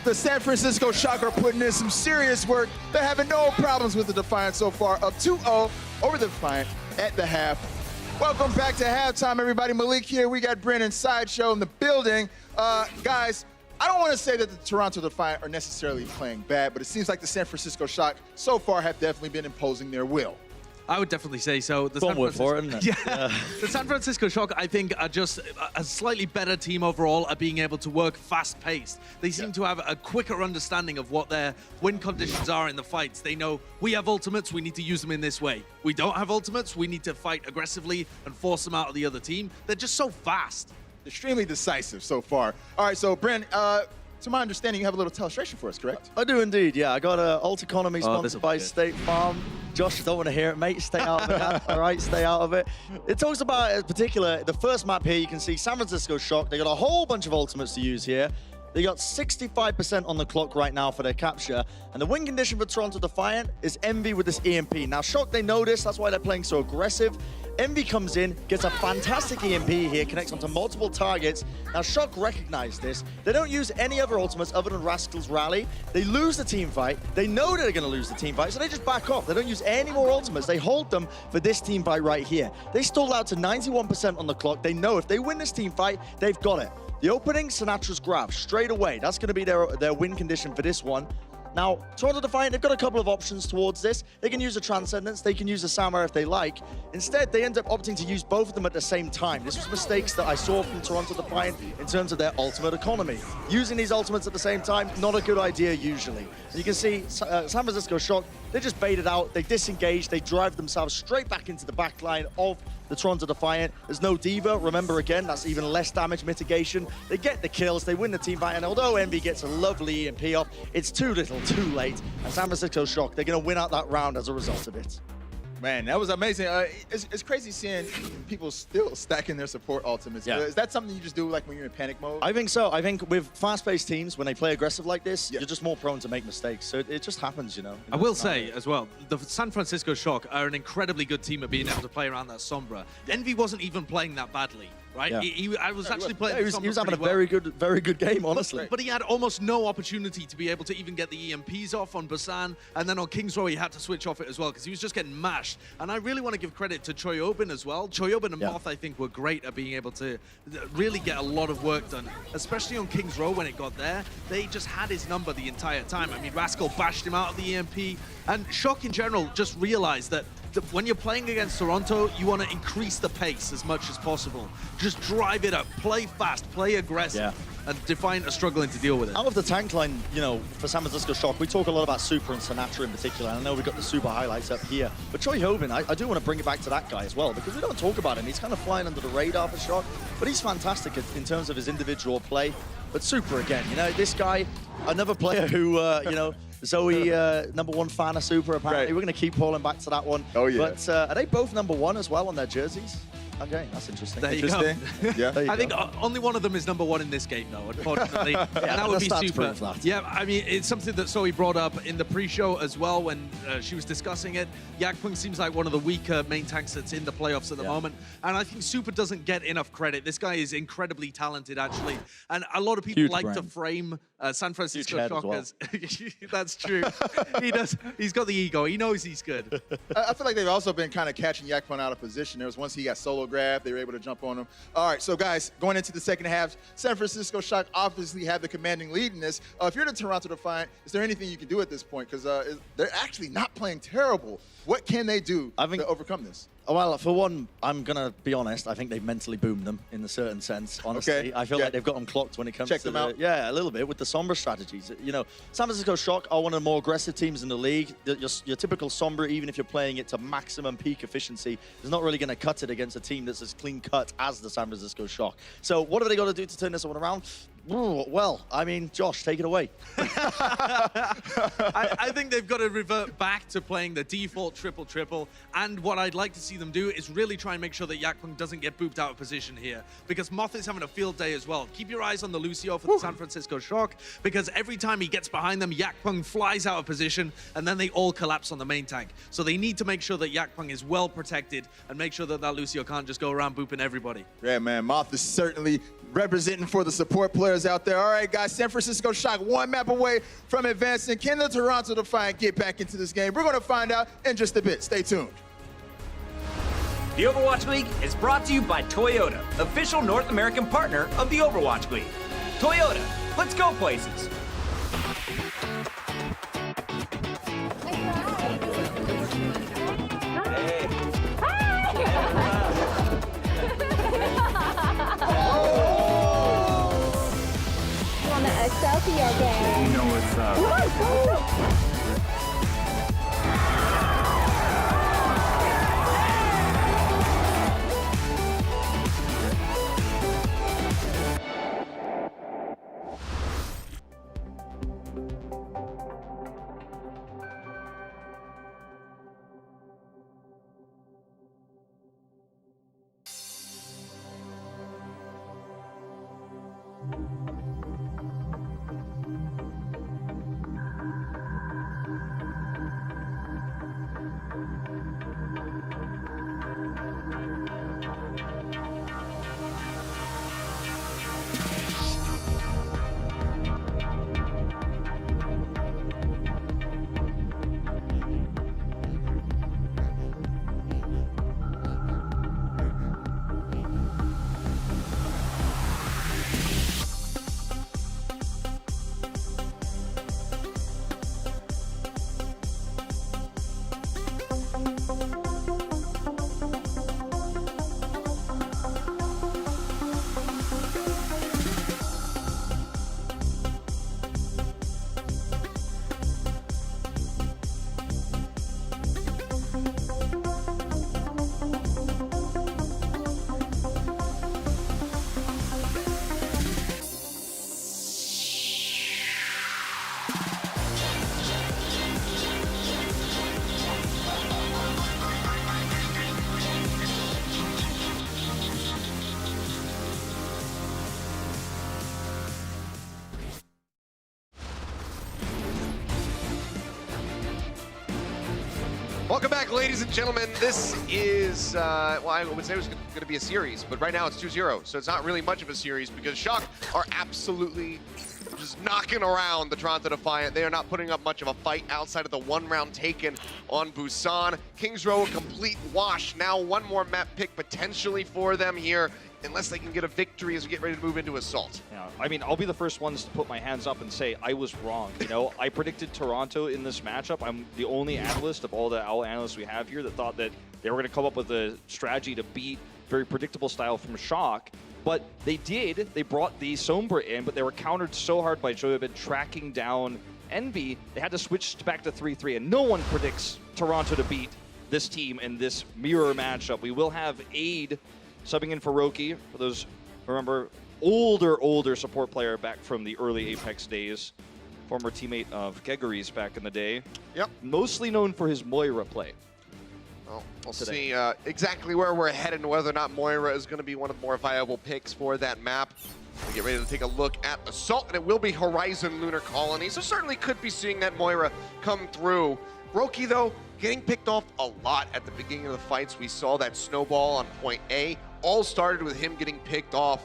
The San Francisco Shock are putting in some serious work. They're having no problems with the Defiant so far, up 2-0 over the Defiant at the half. Welcome back to halftime, everybody. Malik here. We got Brent and Sideshow in the building. Guys, I don't want to say that the Toronto Defiant are necessarily playing bad, but it seems like the San Francisco Shock so far have definitely been imposing their will. I would definitely say so. The the San Francisco Shock, I think, are just a slightly better team overall at being able to work fast-paced. They seem to have a quicker understanding of what their win conditions are in the fights. They know we have ultimates, we need to use them in this way. We don't have ultimates, we need to fight aggressively and force them out of the other team. They're just so fast. Extremely decisive so far. All right, so Brent, to my understanding, you have a little illustration for us, correct? I do indeed, yeah. I got a Alt Economy sponsored by State Farm. Josh, don't want to hear it, mate. Stay out of it. All right, stay out of it. It talks about, in particular, the first map here, you can see San Francisco Shock. They got a whole bunch of ultimates to use here. They got 65% on the clock right now for their capture. And the win condition for Toronto Defiant is Envy with this EMP. Now, Shock, they know this. That's why they're playing so aggressive. Envy comes in, gets a fantastic EMP here, connects onto multiple targets. Now, Shock recognize this. They don't use any other ultimates other than Rascal's Rally. They lose the team fight. They know they're going to lose the team fight, so they just back off. They don't use any more ultimates. They hold them for this team fight right here. They stall out to 91% on the clock. They know if they win this team fight, they've got it. The opening, Sinatra's grab, straight away. That's going to be their win condition for this one. Now, Toronto Defiant, they've got a couple of options towards this. They can use a Transcendence, they can use a Samar if they like. Instead, they end up opting to use both of them at the same time. This was mistakes that I saw from Toronto Defiant in terms of their ultimate economy. Using these ultimates at the same time, not a good idea usually. And you can see San Francisco Shock, they just baited out, they disengaged, they drive themselves straight back into the back line of the Toronto Defiant. There's no Diva, remember again, that's even less damage mitigation. They get the kills, they win the team fight, and although Envy gets a lovely EMP off, it's too little, too late. And San Francisco Shock, they're gonna win out that round as a result of it. Man, that was amazing. It's crazy seeing people still stacking their support ultimates. Yeah. Is that something you just do like when you're in panic mode? I think so. I think with fast-paced teams, when they play aggressive like this, you're just more prone to make mistakes. So it just happens, you know. I will say as well, the San Francisco Shock are an incredibly good team at being able to play around that Sombra. Envy wasn't even playing that badly. Right? Yeah. I was actually playing. He was having a very good game, honestly. But he had almost no opportunity to be able to even get the EMPs off on Busan, and then on King's Row he had to switch off it as well because he was just getting mashed. And I really want to give credit to Choyobin as well. Choyobin and Moth, I think, were great at being able to really get a lot of work done, especially on King's Row when it got there. They just had his number the entire time. I mean, Rascal bashed him out of the EMP, and Shock in general just realized that when you're playing against Toronto, you want to increase the pace as much as possible. Just drive it up, play fast, play aggressive. Yeah. And Defiant are struggling to deal with it. Out of the tank line, you know, for San Francisco Shock, we talk a lot about Super and Sinatra in particular. And I know we've got the Super highlights up here. But Choi Hobin, I do want to bring it back to that guy as well, because we don't talk about him. He's kind of flying under the radar for Shock, but he's fantastic in terms of his individual play. But Super again, you know, this guy, another player who, you know, Zoe, #1 fan of Super, apparently. We're going to keep falling back to that one. Oh, yeah. But are they both #1 as well on their jerseys? Okay, that's interesting. There you go. Yeah. I think only one of them is #1 in this game, though, unfortunately. And that would be Super. Yeah, I mean, it's something that Zoe brought up in the pre-show as well when she was discussing it. Yakpung seems like one of the weaker main tanks that's in the playoffs at the moment. And I think Super doesn't get enough credit. This guy is incredibly talented, actually. And a lot of people like to frame San Francisco Shock as... That's true. He does. He's got the ego. He knows he's good. I feel like they've also been kind of catching Yakpung out of position. There was once he got solo grab, they were able to jump on him. All right, so guys, going into the second half, San Francisco Shock obviously have the commanding lead in this. If you're the Toronto Defiant, is there anything you can do at this point? Because they're actually not playing terrible. What can they do to overcome this? Well, for one, I'm going to be honest, I think they've mentally boomed them in a certain sense, honestly. Okay. I feel like they've got them clocked when it comes to them out. Yeah, a little bit with the Sombra strategies. You know, San Francisco Shock are one of the more aggressive teams in the league. Your typical Sombra, even if you're playing it to maximum peak efficiency, is not really going to cut it against a team that's as clean cut as the San Francisco Shock. So what have they got to do to turn this one around? Well, I mean, Josh, take it away. I think they've got to revert back to playing the default triple-triple, and what I'd like to see them do is really try and make sure that Yakpung doesn't get booped out of position here, because Moth is having a field day as well. Keep your eyes on the Lucio for the San Francisco Shock, because every time he gets behind them, Yakpung flies out of position, and then they all collapse on the main tank. So they need to make sure that Yakpung is well protected, and make sure that that Lucio can't just go around booping everybody. Yeah, man, Moth is certainly representing for the support players out there. All right, guys, San Francisco Shock 1 map away from advancing. Can the Toronto Defiant get back into this game? We're going to find out in just a bit. Stay tuned. The Overwatch League is brought to you by Toyota, official North American partner of the Overwatch League. Toyota, let's go places. Excelsior game. You know what's up. Welcome back, ladies and gentlemen. This is, well, I would say it was going to be a series, but right now it's 2-0, so it's not really much of a series because Shock are absolutely just knocking around the Toronto Defiant. They are not putting up much of a fight outside of the 1 round taken on Busan. Kings Row a complete wash. Now 1 more map pick potentially for them here, unless they can get a victory as we get ready to move into Assault. Yeah, I mean, I'll be the first ones to put my hands up and say I was wrong. You know, I predicted Toronto in this matchup. I'm the only analyst of all the OWL analysts we have here that thought that they were going to come up with a strategy to beat very predictable style from Shock. But they did. They brought the Sombra in, but they were countered so hard by Joyabed tracking down Envy. They had to switch back to 3-3, and no one predicts Toronto to beat this team in this mirror matchup. We will have Aid subbing in for Roki. For those, remember, older support player back from the early Apex days. Former teammate of Gegory's back in the day. Yep. Mostly known for his Moira play. Well, we'll see exactly where we're headed and whether or not Moira is going to be one of the more viable picks for that map. We get ready to take a look at Assault, and it will be Horizon Lunar Colony, so certainly could be seeing that Moira come through. Roki, though, getting picked off a lot at the beginning of the fights. We saw that snowball on point A. All started with him getting picked off,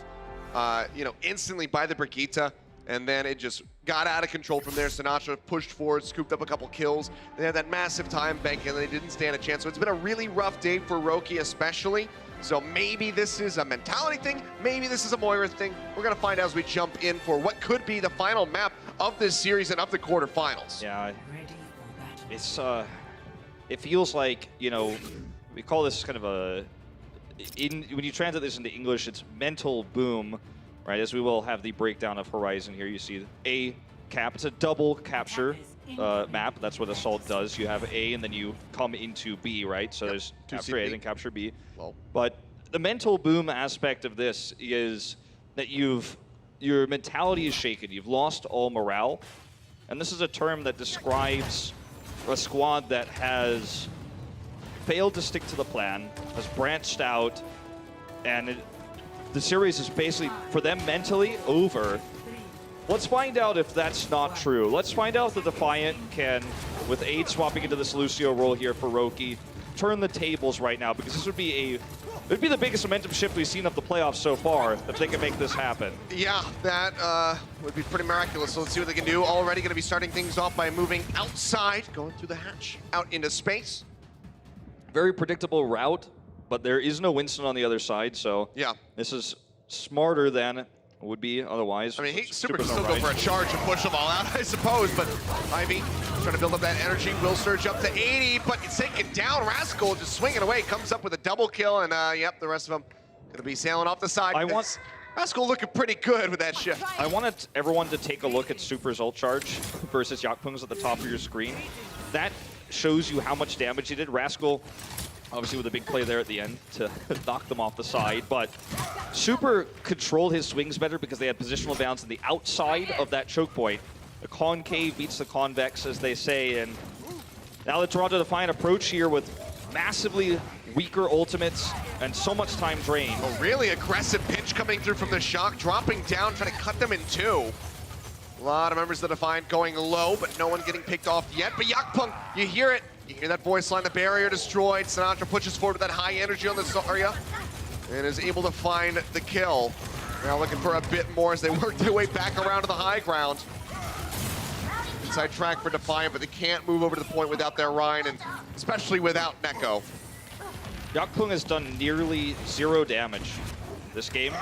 instantly by the Brigitte, and then it just got out of control from there. Sinatra pushed forward, scooped up a couple kills. They had that massive time bank, and they didn't stand a chance. So it's been a really rough day for Roki especially. So maybe this is a mentality thing, maybe this is a Moira thing. We're gonna find out as we jump in for what could be the final map of this series and of the quarterfinals. Yeah, it's it feels like, you know, we call this kind of a, when you translate this into English, it's mental boom, right? As we will have the breakdown of Horizon here. You see A cap, it's a double capture map. That's what Assault does. You have A and then you come into B, right? So there's capture A, then capture B. Well, but the mental boom aspect of this is that your mentality is shaken. You've lost all morale. And this is a term that describes a squad that has failed to stick to the plan, has branched out, and the series is basically, for them, mentally over. Let's find out if that's not true. Let's find out if the Defiant can, with Aid swapping into this Lucio role here for Roki, turn the tables right now, because this would be it'd be the biggest momentum shift we've seen of the playoffs so far, if they can make this happen. Yeah, that would be pretty miraculous. So let's see what they can do. Already going to be starting things off by moving outside, going through the hatch, out into space. Very predictable route, but there is no Winston on the other side, so yeah, this is smarter than it would be otherwise. I mean, Super can still go for a charge and push them all out, I suppose, but Ivy trying to build up that energy, will surge up to 80, but it's taken down. Rascal just swinging away, comes up with a double kill, and yep, the rest of them gonna be sailing off the side. Rascal looking pretty good with that shift. I wanted everyone to take a look at Super's ult charge versus Yakpung's at the top of your screen. That shows you how much damage he did. Rascal, obviously with a big play there at the end to knock them off the side, but Super controlled his swings better because they had positional balance on the outside of that choke point. The concave beats the convex, as they say, and now the Toronto Defiant approach here with massively weaker ultimates and so much time drained. A really aggressive pitch coming through from the Shock, dropping down, trying to cut them in two. A lot of members of the Defiant going low, but no one getting picked off yet. But Yakpung, you hear it. You hear that voice line, the barrier destroyed. Sinatra pushes forward with that high energy on this area and is able to find the kill. Now looking for a bit more as they work their way back around to the high ground. Inside track for Defiant, but they can't move over to the point without their Rhine, and especially without Neko. Yakpung has done nearly 0 damage this game.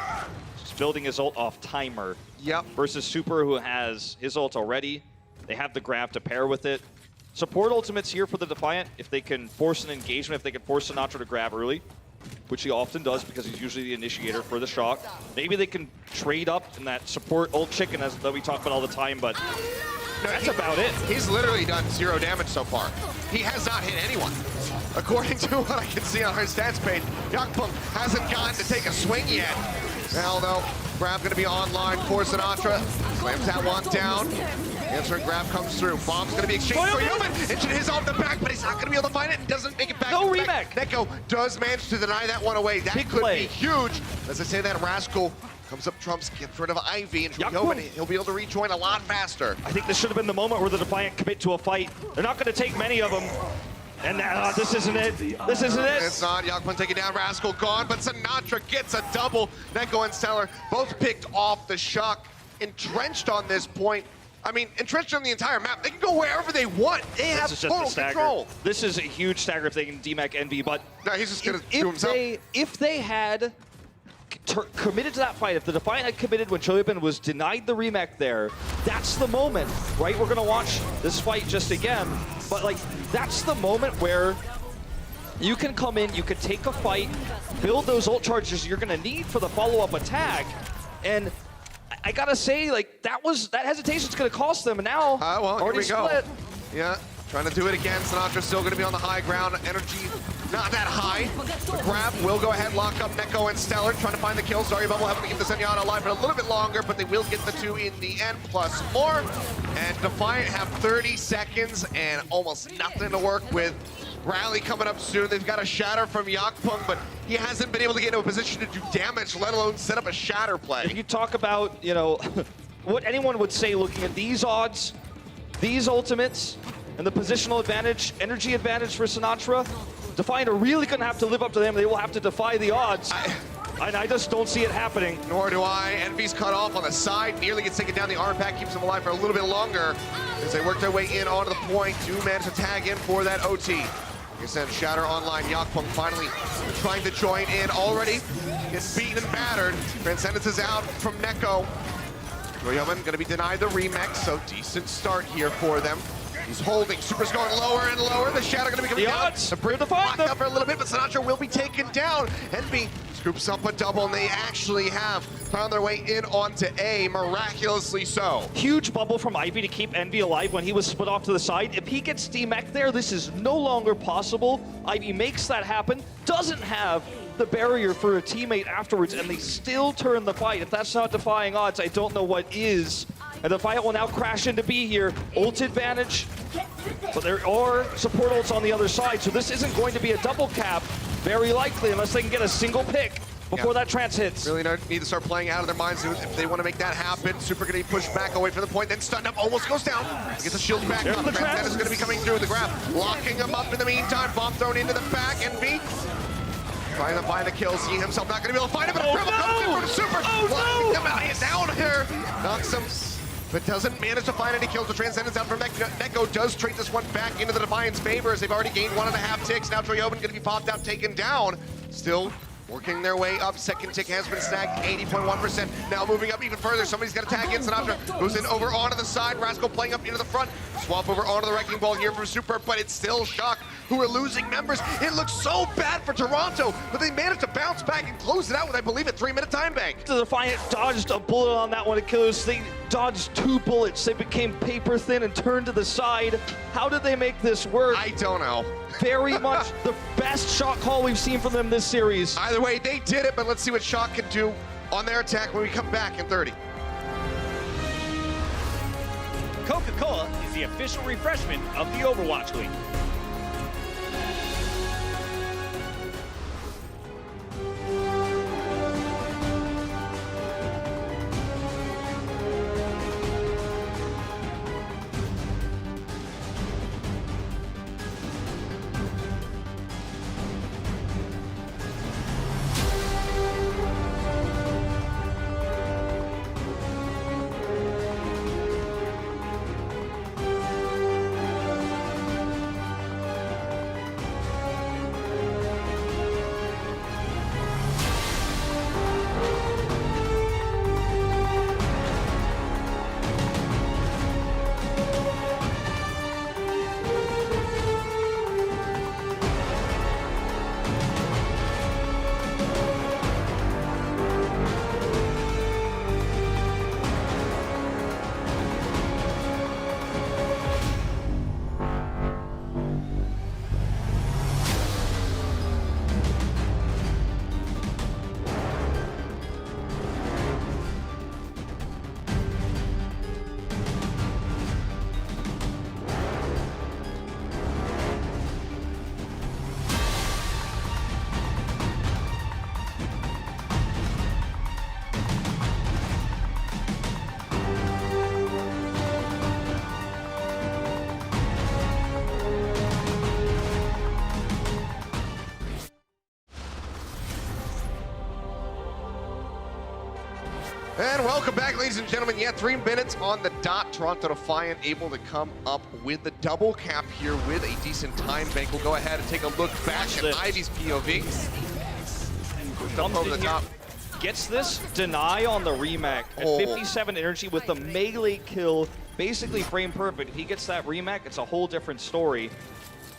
Just building his ult off timer. Yep. Versus Super, who has his ult already. They have the grab to pair with it. Support ultimates here for the Defiant if they can force an engagement, if they can force Sinatra to grab early, which he often does because he's usually the initiator for the Shock. Maybe they can trade up in that support ult chicken that we talk about all the time, but that's about it. He's literally done 0 damage so far. He has not hit anyone. According to what I can see on her stats page, Yakpung hasn't gotten to take a swing yet. Now though, grab gonna be online for Sinatra. Slams that one down. Answering grab comes through. Bomb's gonna be exchanged for Human. Into his off the back, but he's not gonna be able to find it and doesn't make it back. No remake. Neko does manage to deny that one away. That Big could play. be huge. As I say that, Rascal comes up trumps, gets rid of Ivy, and he'll be able to rejoin a lot faster. I think this should have been the moment where the Defiant commit to a fight. They're not going to take many of them. And this isn't it. This isn't it. It's not. Yakpung taking down Rascal, gone, but Sinatra gets a double. Neko and Stellar both picked off the shock, entrenched on this point. I mean, entrenched on the entire map. They can go wherever they want. They have total control. This is a huge stagger if they can DMAC Envy, but no, he's just gonna do himself. If they had committed to that fight, if the Defiant had committed when Choyupen was denied the remake there, that's the moment, right? We're gonna watch this fight just again, but like, that's the moment where you can come in, you can take a fight, build those ult charges you're gonna need for the follow-up attack, and I gotta say, like, that hesitation's gonna cost them, and now well, already here we split. Go. Yeah, trying to do it again. Sinatra's still gonna be on the high ground. Energy not that high. The grab will go ahead, lock up Neko and Stellar, trying to find the kill. Sorry, Bubble having to keep the Zenyatta alive for a little bit longer, but they will get the 2 in the end, plus more. And Defiant have 30 seconds and almost nothing to work with. Rally coming up soon. They've got a shatter from Yakpung, but he hasn't been able to get into a position to do damage, let alone set up a shatter play. If you talk about, you know, what anyone would say looking at these odds, these ultimates, and the positional advantage, energy advantage for Sinatra, Defiant are really going to have to live up to them. They will have to defy the odds. And I just don't see it happening. Nor do I. Envy's cut off on the side. Nearly gets taken down. The arm pack keeps him alive for a little bit longer as they work their way in onto the point. Do manage to tag in for that OT. Like I said, Shatter online. Yakpung finally trying to join in already. Gets beaten and battered. Transcendence is out from Neko. Choyupen going to be denied the remix, so decent start here for them. He's holding. Super's going lower and lower. The Shadow going to be coming down. Odds. The Brim locked up for a little bit, but Sinatra will be taken down. Envy scoops up a double, and they actually have found their way in onto A, miraculously so. Huge bubble from Ivy to keep Envy alive when he was split off to the side. If he gets DMAC there, this is no longer possible. Ivy makes that happen, doesn't have the barrier for a teammate afterwards, and they still turn the fight. If that's not defying odds, I don't know what is. And Defiant will now crash into B here. Ult advantage, but there are support ults on the other side, so this isn't going to be a double cap, very likely, unless they can get a single pick before that trance hits. Really need to start playing out of their minds if they want to make that happen. Super going to be pushed back away from the point, then stunned up, almost goes down. Gets the shield back up. Transcendence is going to be coming through the grab, locking him up in the meantime. Bomb thrown into the back, and B trying to find the kill. See himself not going to be able to find it, but a triple comes in from Super. Locking him out. He's down here. Knocks him, but doesn't manage to find any kills. The Transcendence out from Neko does trade this one back into the Defiant's favor as they've already gained 1.5 ticks. Now Choyupen going to be popped out, taken down. Still working their way up. Second tick has been snagged, 80.1%. Now moving up even further. Somebody's got to tag in. Sinatra goes in over onto the side. Rascal playing up into the front. Swap over onto the Wrecking Ball here from Super, but it's still Shock who are losing members. It looks so bad for Toronto, but they managed to bounce back and close it out with, I believe, a 3-minute time bank. The Defiant dodged a bullet on that one. Achilles. They dodged 2 bullets. They became paper thin and turned to the side. How did they make this work? I don't know. Very much the best shot call we've seen from them this series. Either way, they did it, but let's see what Shock can do on their attack when we come back in 30. Coca-Cola is the official refreshment of the Overwatch League. And welcome back, ladies and gentlemen. Yeah, 3 minutes on the dot. Toronto Defiant able to come up with the double cap here with a decent time bank. We'll go ahead and take a look back at Ivy's POV. Dump over the top. Gets this deny on the remake at 57 energy with the melee kill, basically frame perfect. If he gets that remake, it's a whole different story.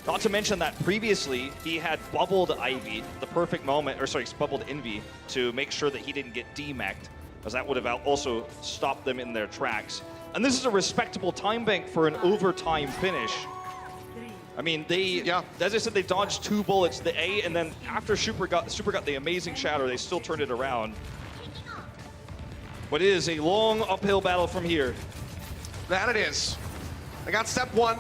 Not to mention that previously he had bubbled Ivy, the perfect moment, or sorry, bubbled Envy to make sure that he didn't get demacked, as that would have also stopped them in their tracks. And this is a respectable time bank for an overtime finish. I mean, as I said, they dodged 2 bullets, the A, and then after Super got the amazing shatter, they still turned it around. But it is a long uphill battle from here. That it is. They got step 1.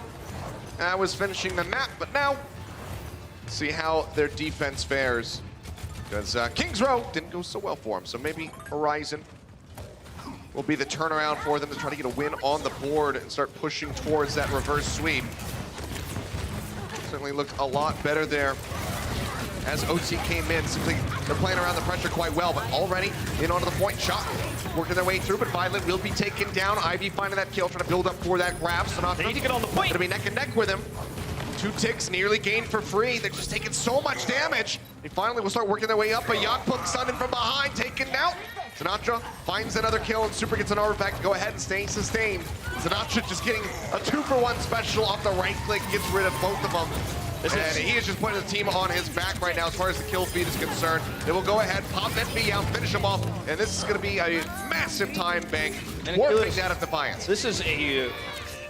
That was finishing the map, but now, see how their defense fares. Because King's Row didn't go so well for him, so maybe Horizon will be the turnaround for them to try to get a win on the board and start pushing towards that reverse sweep. Certainly looked a lot better there as OT came in. Simply, they're playing around the pressure quite well, but already in onto the point. Shot working their way through, but Violet will be taken down. Ivy finding that kill, trying to build up for that grab. So not they need to get on the point. Gonna be neck and neck with him. 2 ticks nearly gained for free. They're just taking so much damage. They finally will start working their way up, but Yakpuk stunned from behind, taken out. Sinatra finds another kill, and Super gets an artifact to go ahead and stay sustained. Sinatra just getting a 2-for-1 special off the right click, gets rid of both of them. And he is just putting the team on his back right now as far as the kill feed is concerned. They will go ahead, pop NB out, finish him off, and this is going to be a massive time bank. Warping out of Defiance. This is a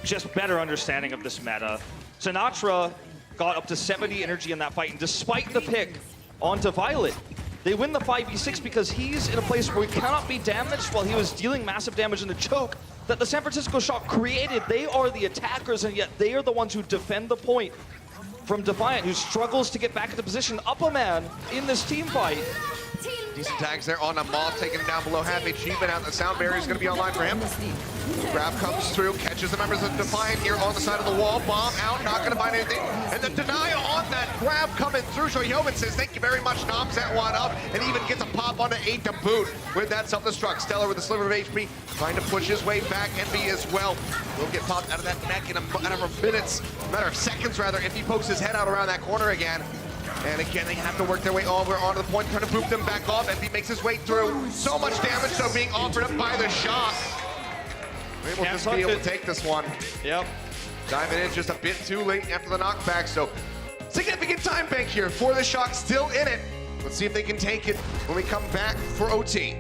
just better understanding of this meta. Sinatra got up to 70 energy in that fight, and despite the pick onto Violet, they win the 5v6 because he's in a place where he cannot be damaged while he was dealing massive damage in the choke that the San Francisco Shock created. They are the attackers, and yet they are the ones who defend the point from Defiant, who struggles to get back into position, up a man in this team fight. Decent tags there on a Moth, taking him down below half HP, but now the sound barrier is going to be online for him. Grab comes through, catches the members of Defiant here on the side of the wall. Bomb out, not going to find anything. And the denial on that grab coming through. Shoyobin says, thank you very much, knocks that one up, and even gets a pop onto 8 to boot with that self-destruct. Stellar with a sliver of HP, trying to push his way back. Envy as well. Will get popped out of that neck in a matter of minutes, matter of seconds rather. Envy pokes his head out around that corner again. And again, they have to work their way over onto the point, trying to boot them back off. Envy makes his way through. So much damage, though, being offered up by the Shock. They will just be able to take this one. Yep. Diving in just a bit too late after the knockback, so significant time bank here for the Shock, still in it. Let's see if they can take it when we come back for OT.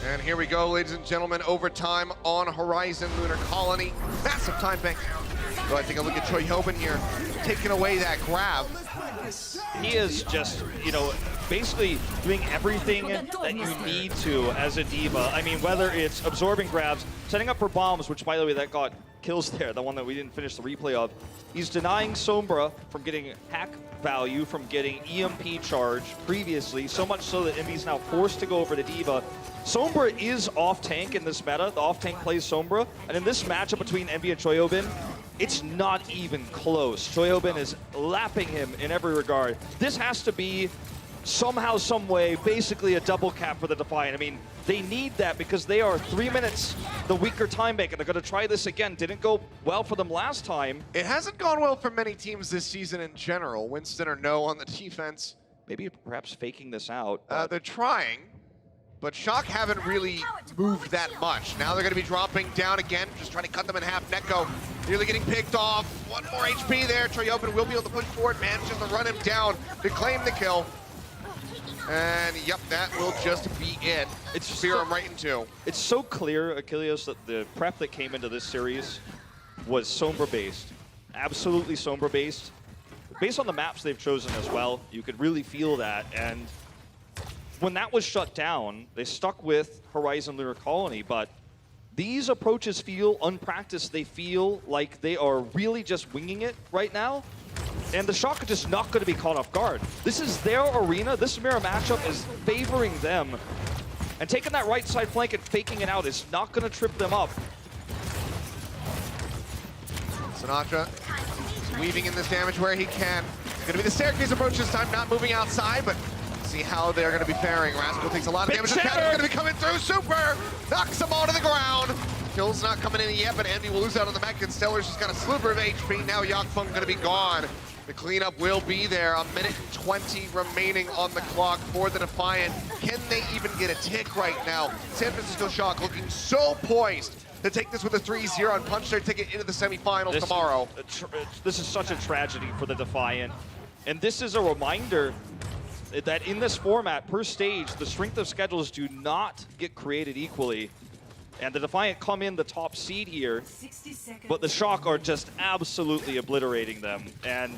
And here we go, ladies and gentlemen, overtime on Horizon Lunar Colony. Massive time bank. So I think I look at Shoyobin here, taking away that grab. He is just, you know, basically doing everything that you need to as a diva. I mean, whether it's absorbing grabs, setting up for bombs, which, by the way, that got kills there, the one that we didn't finish the replay of. He's denying Sombra from getting hack value, from getting EMP charge previously, so much so that Envy's now forced to go over to Diva. Sombra is off-tank in this meta. The off-tank plays Sombra, and in this matchup between Envy and Shoyobin, it's not even close. Shoyobin is lapping him in every regard. This has to be somehow, some way, basically a double cap for the Defiant. I mean, they need that because they are 3 minutes the weaker time bank, and they're going to try this again. Didn't go well for them last time. It hasn't gone well for many teams this season in general. Winston or no on the defense. Maybe perhaps faking this out. They're trying, but Shock haven't really moved that much. Now they're going to be dropping down again, just trying to cut them in half. Neko nearly getting picked off. 1 more HP there. Shoyobin will be able to push forward, manages to run him down to claim the kill. And yep, that will just be it. It's spear him right into. It's so clear, Achilles, that the prep that came into this series was Sombra-based. Absolutely Sombra-based. based on the maps they've chosen as well, you could really feel that. And when that was shut down, they stuck with Horizon Lunar Colony, but these approaches feel unpracticed. They feel like they are really just winging it right now. And the Shock are just not going to be caught off guard. This is their arena. This mirror matchup is favoring them. And taking that right side flank and faking it out is not going to trip them up. Sinatra is weaving in this damage where he can. It's going to be the staircase approach this time, not moving outside, but see how they're going to be faring. Rascal takes a lot of damage. The counter's going to be coming through. Super knocks him onto the ground. Kill's not coming in yet, but Envy will lose out on the mech, and Stellar's just got a sliver of HP. Now Yakfeng going to be gone. The cleanup will be there. 1:20 remaining on the clock for the Defiant. Can they even get a tick right now? San Francisco Shock looking so poised to take this with a 3-0 and punch their ticket into the semifinals tomorrow. This is such a tragedy for the Defiant. And this is a reminder that in this format, per stage, the strength of schedules do not get created equally. And the Defiant come in the top seed here, but the Shock are just absolutely obliterating them. And,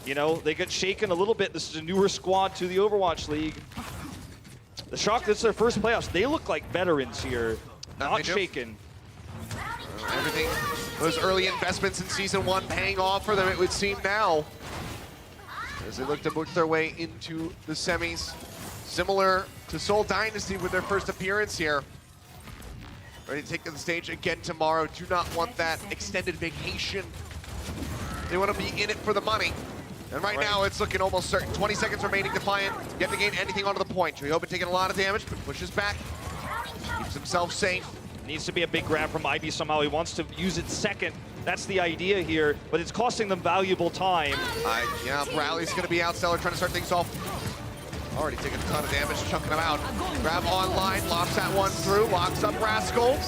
you know, they get shaken a little bit. This is a newer squad to the Overwatch League. The Shock, this is their first playoffs. They look like veterans here, not shaken. Everything, those early investments in Season 1 paying off for them, it would seem now, as they look to book their way into the semis. Similar to Seoul Dynasty with their first appearance here. Ready to take to the stage again tomorrow. Do not want that extended vacation. They want to be in it for the money. And right now, it's looking almost certain. 20 seconds remaining. Defiant yet to gain anything onto the point. Hope taking a lot of damage, but pushes back. Keeps himself safe. Needs to be a big grab from IB somehow. He wants to use it second. That's the idea here, but it's costing them valuable time. Yeah, Rally's going to be out. Stellar trying to start things off. Already taking a ton of damage, chunking them out. Grab online, lobs that one through, locks up Rascal.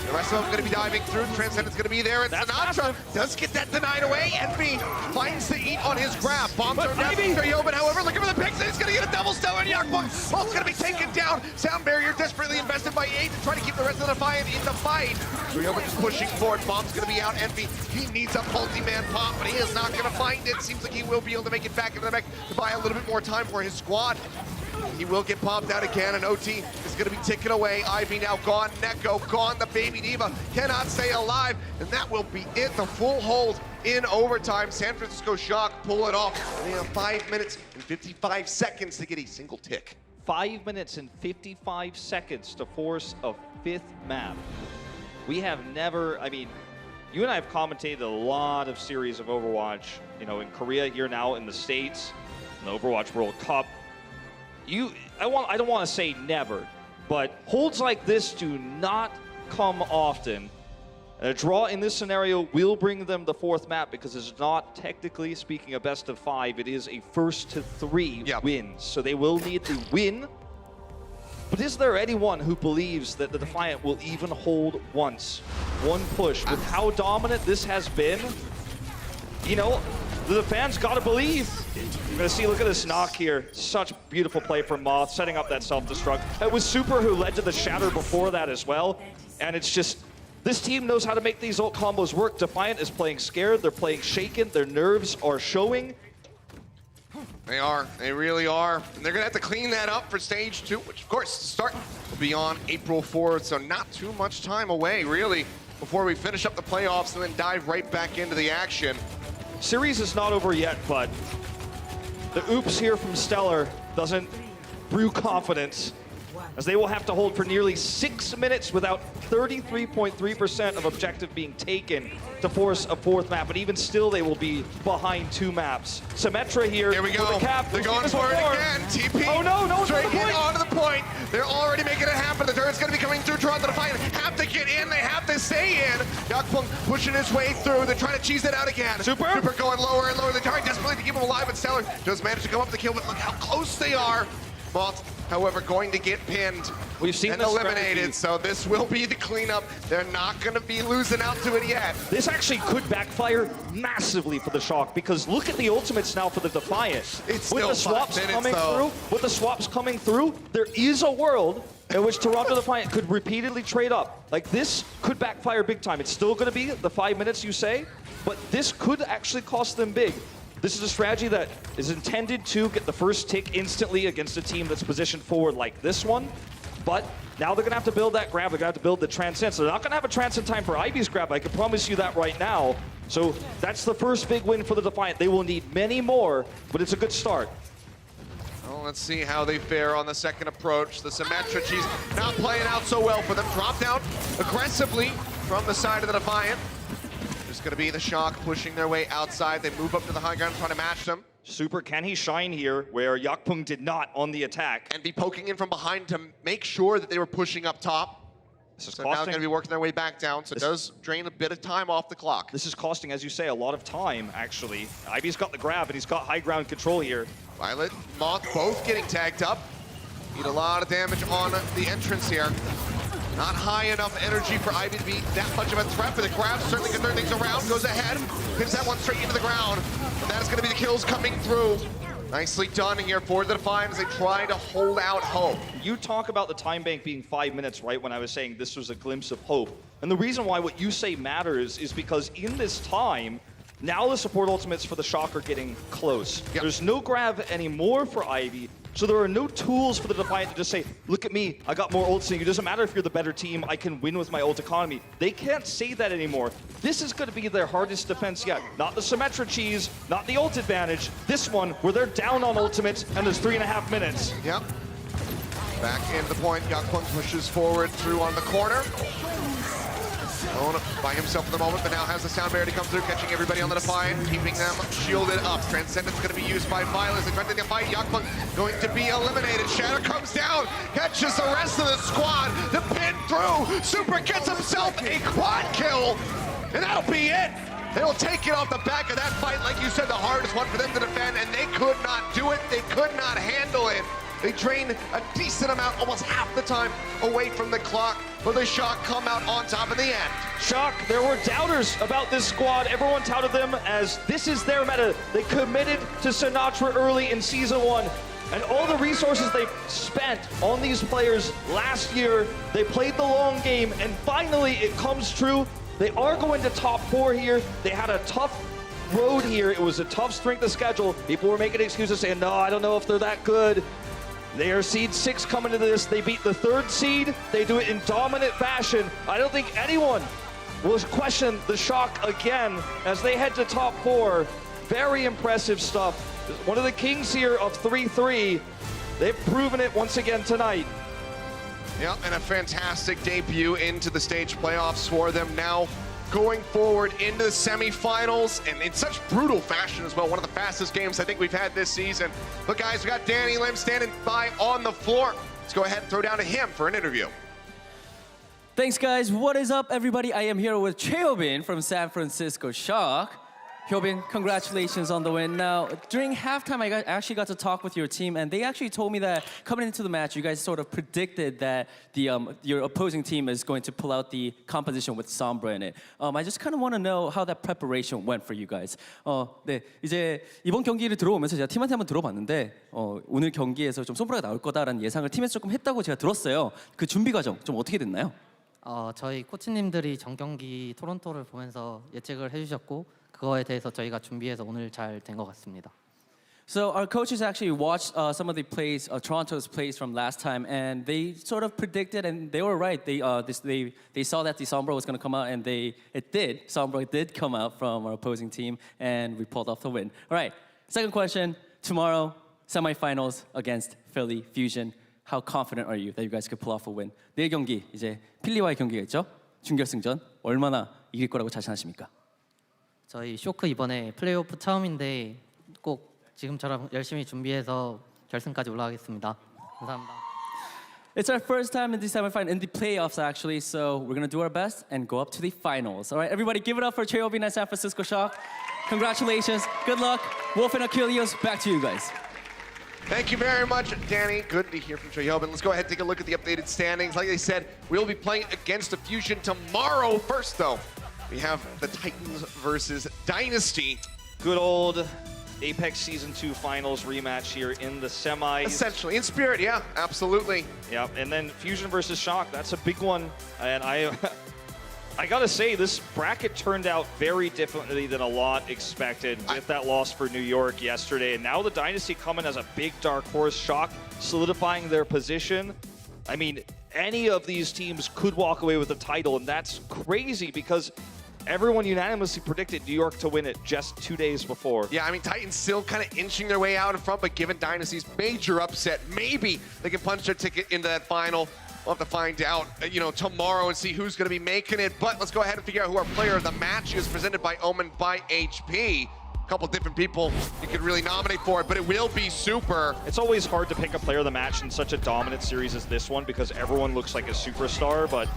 The rest of them going to be diving through. Transcendent's going to be there, and Sinatra does get that denied away. Envy finds the eat on his grab. Bombs are down for Yoban, however, looking for the picks, and he's going to get a double Stellar, and Yakfeng both going to be taken down. Sound barrier desperately invested by 8 to try to keep the rest of the Defiant in the fight. Yoban just pushing forward. Bomb's going to be out. Envy, he needs a multi-man pop, but he is not going to find it. Seems like he will be able to make it back into the mech to buy a little bit more time for his squad. He will get popped out again, and OT is going to be ticking away. Ivy now gone, Neko gone, the Baby Diva cannot stay alive, and that will be it. The full hold in overtime. San Francisco Shock pull it off. And they have 5 minutes and 55 seconds to get a single tick. 5 minutes and 55 seconds to force a 5th map. We have never, I mean, you and I have commentated a lot of series of Overwatch, you know, in Korea, here now in the States, in the Overwatch World Cup. I don't want to say never, but holds like this do not come often. A draw in this scenario will bring them the 4th map because it's not technically speaking a best of 5. It is a 1st-to-3 wins, so they will need to win. But is there anyone who believes that the Defiant will even hold once? One push. With how dominant this has been, you know, the fans gotta believe. You're gonna see, look at this knock here. Such beautiful play from Moth, setting up that self-destruct. It was Super who led to the shatter before that as well. And it's just, this team knows how to make these ult combos work. Defiant is playing scared, they're playing shaken, their nerves are showing. They are, they really are. And they're gonna have to clean that up for stage 2, which of course, start will be on April 4th, so not too much time away, really, before we finish up the playoffs and then dive right back into the action. Series is not over yet, but the oops here from Stellar doesn't brew confidence, as they will have to hold for nearly 6 minutes without 33.3% of objective being taken to force a 4th map, but even still they will be behind 2 maps. Symmetra here. Here we go. The cap. They're going for it again. TP. Oh no, no one's on the point. Onto the point. They're already making it happen. The turret's going to be coming through. Trying to Defiant. Have to get in. They have to stay in. Yakfeng pushing his way through. They're trying to cheese it out again. Super going lower and lower. They're trying desperately to keep him alive, but Stellar does manage to come up with the kill, but look how close they are. Moth, however, going to get pinned. We've seen and eliminated, so this will be the cleanup. They're not going to be losing out to it yet. This actually could backfire massively for the Shock, because look at the ultimates now for the Defiant. It's with still the swaps 5 minutes, coming though. through, with the swaps coming through, there is a world in which Toronto Defiant could repeatedly trade up. Like, this could backfire big time. It's still going to be the 5 minutes you say, but this could actually cost them big. This is a strategy that is intended to get the first tick instantly against a team that's positioned forward like this one. But now they're going to have to build that grab. They're going to have to build the transcend. So they're not going to have a transcend time for Ivy's grab. I can promise you that right now. So that's the first big win for the Defiant. They will need many more, but it's a good start. Well, let's see how they fare on the second approach. The Symmetra Cheese not playing out so well for them. Drop down aggressively from the side of the Defiant. Just going to be the Shock pushing their way outside. They move up to the high ground, trying to match them. Super, can he shine here where Yakpung did not on the attack? And be poking in from behind to make sure that they were pushing up top. So now they're going to be working their way back down, so it does drain a bit of time off the clock. This is costing, as you say, a lot of time, actually. Ivy's got the grab, and he's got high ground control here. Violet, Moth both getting tagged up. Need a lot of damage on the entrance here. Not high enough energy for Ivy to be that much of a threat, but the grab certainly can turn things around. Goes ahead, hits that one straight into the ground. And that's going to be the kills coming through. Nicely done here for the Defiant as they try to hold out hope. You talk about the time bank being 5 minutes, right, when I was saying this was a glimpse of hope. And the reason why what you say matters is because in this time, now the support ultimates for the Shock are getting close. Yep. There's no grab anymore for Ivy, so there are no tools for the Defiant to just say, look at me, I got more ults than you. It doesn't matter if you're the better team, I can win with my ult economy. They can't say that anymore. This is going to be their hardest defense yet. Not the Symmetra cheese, not the ult advantage. This one, where they're down on ultimates and there's 3.5 minutes. Yep. Back into the point, Yakpung pushes forward through on the corner. Alone by himself at the moment, but now has the sound barrier to come through, catching everybody on the Defiant, keeping them shielded up. Transcendence going to be used by Violence. They try to fight. Yakpung going to be eliminated. Shatter comes down, catches the rest of the squad. The pin through. Super gets himself a quad kill, and that'll be it. They'll take it off the back of that fight. Like you said, the hardest one for them to defend, and they could not do it. They could not handle it. They drained a decent amount, almost half the time away from the clock, but the Shock come out on top in the end. Shock, there were doubters about this squad. Everyone touted them as this is their meta. They committed to Sinatra early in Season 1. And all the resources they spent on these players last year, they played the long game, and finally it comes true. They are going to top 4 here. They had a tough road here. It was a tough strength of schedule. People were making excuses saying, no, I don't know if they're that good. They are seed 6 coming into this. They beat the 3rd seed. They do it in dominant fashion. I don't think anyone will question the Shock again as they head to top 4. Very impressive stuff. One of the kings here of 3-3. They've proven it once again tonight. Yeah, and a fantastic debut into the stage playoffs for them now. Going forward into the semifinals, and in such brutal fashion as well. One of the fastest games I think we've had this season. But guys, we got Danny Lim standing by on the floor. Let's go ahead and throw down to him for an interview. Thanks, guys. What is up, everybody? I am here with Cheobin from San Francisco Shock. Hyobin, congratulations on the win. Now, during halftime, I actually got to talk with your team, and they actually told me that coming into the match, you guys sort of predicted that your opposing team is going to pull out the composition with Sombra in it. I just kind of want to know how that preparation went for you guys. 네, 이제 이번 경기를 들어오면서 제가 팀한테 한번 들어봤는데 오늘 경기에서 좀 솜브라가 나올 거다라는 예상을 팀에서 조금 했다고 제가 들었어요. 그 준비 과정 좀 어떻게 됐나요? 저희 코치님들이 전경기 토론토를 보면서 예측을 해주셨고 그거에 대해서 저희가 준비해서 오늘 잘 된 것 같습니다. So our coaches actually watched some of the plays, Toronto's plays from last time, and they sort of predicted, and they were right. They saw that the Sombra was going to come out, and it did. Sombra did come out from our opposing team, and we pulled off the win. All right, second question. Tomorrow, semifinals against Philly Fusion. How confident are you that you guys could pull off a win? 내일 경기 이제 필리와의 경기가 있죠? 준결승전 얼마나 이길 거라고 자신하십니까? 저희 쇼크 이번에 플레이오프 처음인데 꼭 지금처럼 열심히 준비해서 결승까지 올라가겠습니다. 감사합니다. It's our first time in the semifinal, in the playoffs actually, so we're gonna do our best and go up to the finals. All right, everybody, give it up for Cheobin at San Francisco Shock. Congratulations, good luck. Wolf and Achilles, back to you guys. Thank you very much, Danny. Good to hear from Cheobin. Let's go ahead and take a look at the updated standings. Like they said, we'll be playing against the Fusion tomorrow. First, though, we have the Titans versus Dynasty. Good old Apex Season 2 Finals rematch here in the semis. Essentially, in spirit, yeah, absolutely. Yeah, and then Fusion versus Shock, that's a big one. And I I gotta say, this bracket turned out very differently than a lot expected with that loss for New York yesterday. And now the Dynasty coming as a big dark horse, Shock solidifying their position. I mean, any of these teams could walk away with the title, and that's crazy because everyone unanimously predicted New York to win it just 2 days before. Yeah, I mean, Titans still kind of inching their way out in front, but given Dynasty's major upset, maybe they can punch their ticket into that final. We'll have to find out, tomorrow and see who's going to be making it. But let's go ahead and figure out who our player of the match is, presented by Omen by HP. A couple different people you could really nominate for it, but it will be Super. It's always hard to pick a player of the match in such a dominant series as this one because everyone looks like a superstar, but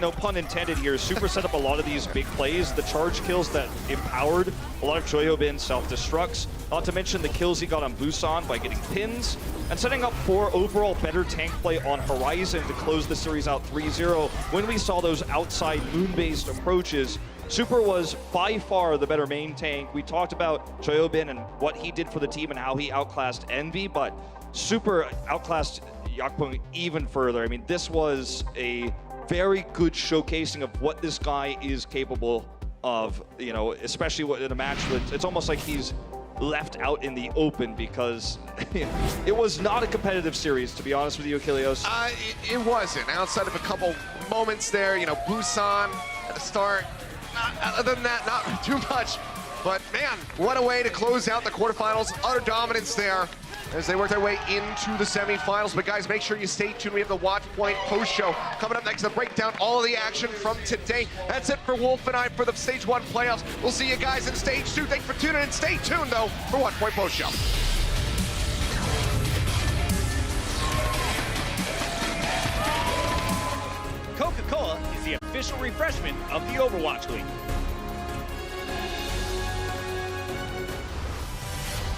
no pun intended here. Super set up a lot of these big plays, the charge kills that empowered a lot of Choyobin self-destructs, not to mention the kills he got on Busan by getting pins, and setting up for overall better tank play on Horizon to close the series out 3-0. When we saw those outside moon-based approaches, Super was by far the better main tank. We talked about Choyobin and what he did for the team and how he outclassed Envy, but Super outclassed Yakpung even further. I mean, this was a very good showcasing of what this guy is capable of, especially in a match with, it's almost like he's left out in the open because it was not a competitive series, to be honest with you, Achilleos. It wasn't. Outside of a couple moments there, Busan at the start. Other than that, not too much. But man, what a way to close out the quarterfinals. Utter dominance there as they work their way into the semifinals. But guys, make sure you stay tuned. We have the Watch Point post show coming up next to break down all of the action from today. That's it for Wolf and I for the Stage 1 playoffs. We'll see you guys in Stage 2. Thanks for tuning in. Stay tuned, though, for Watch Point post show. Coca-Cola is the official refreshment of the Overwatch League.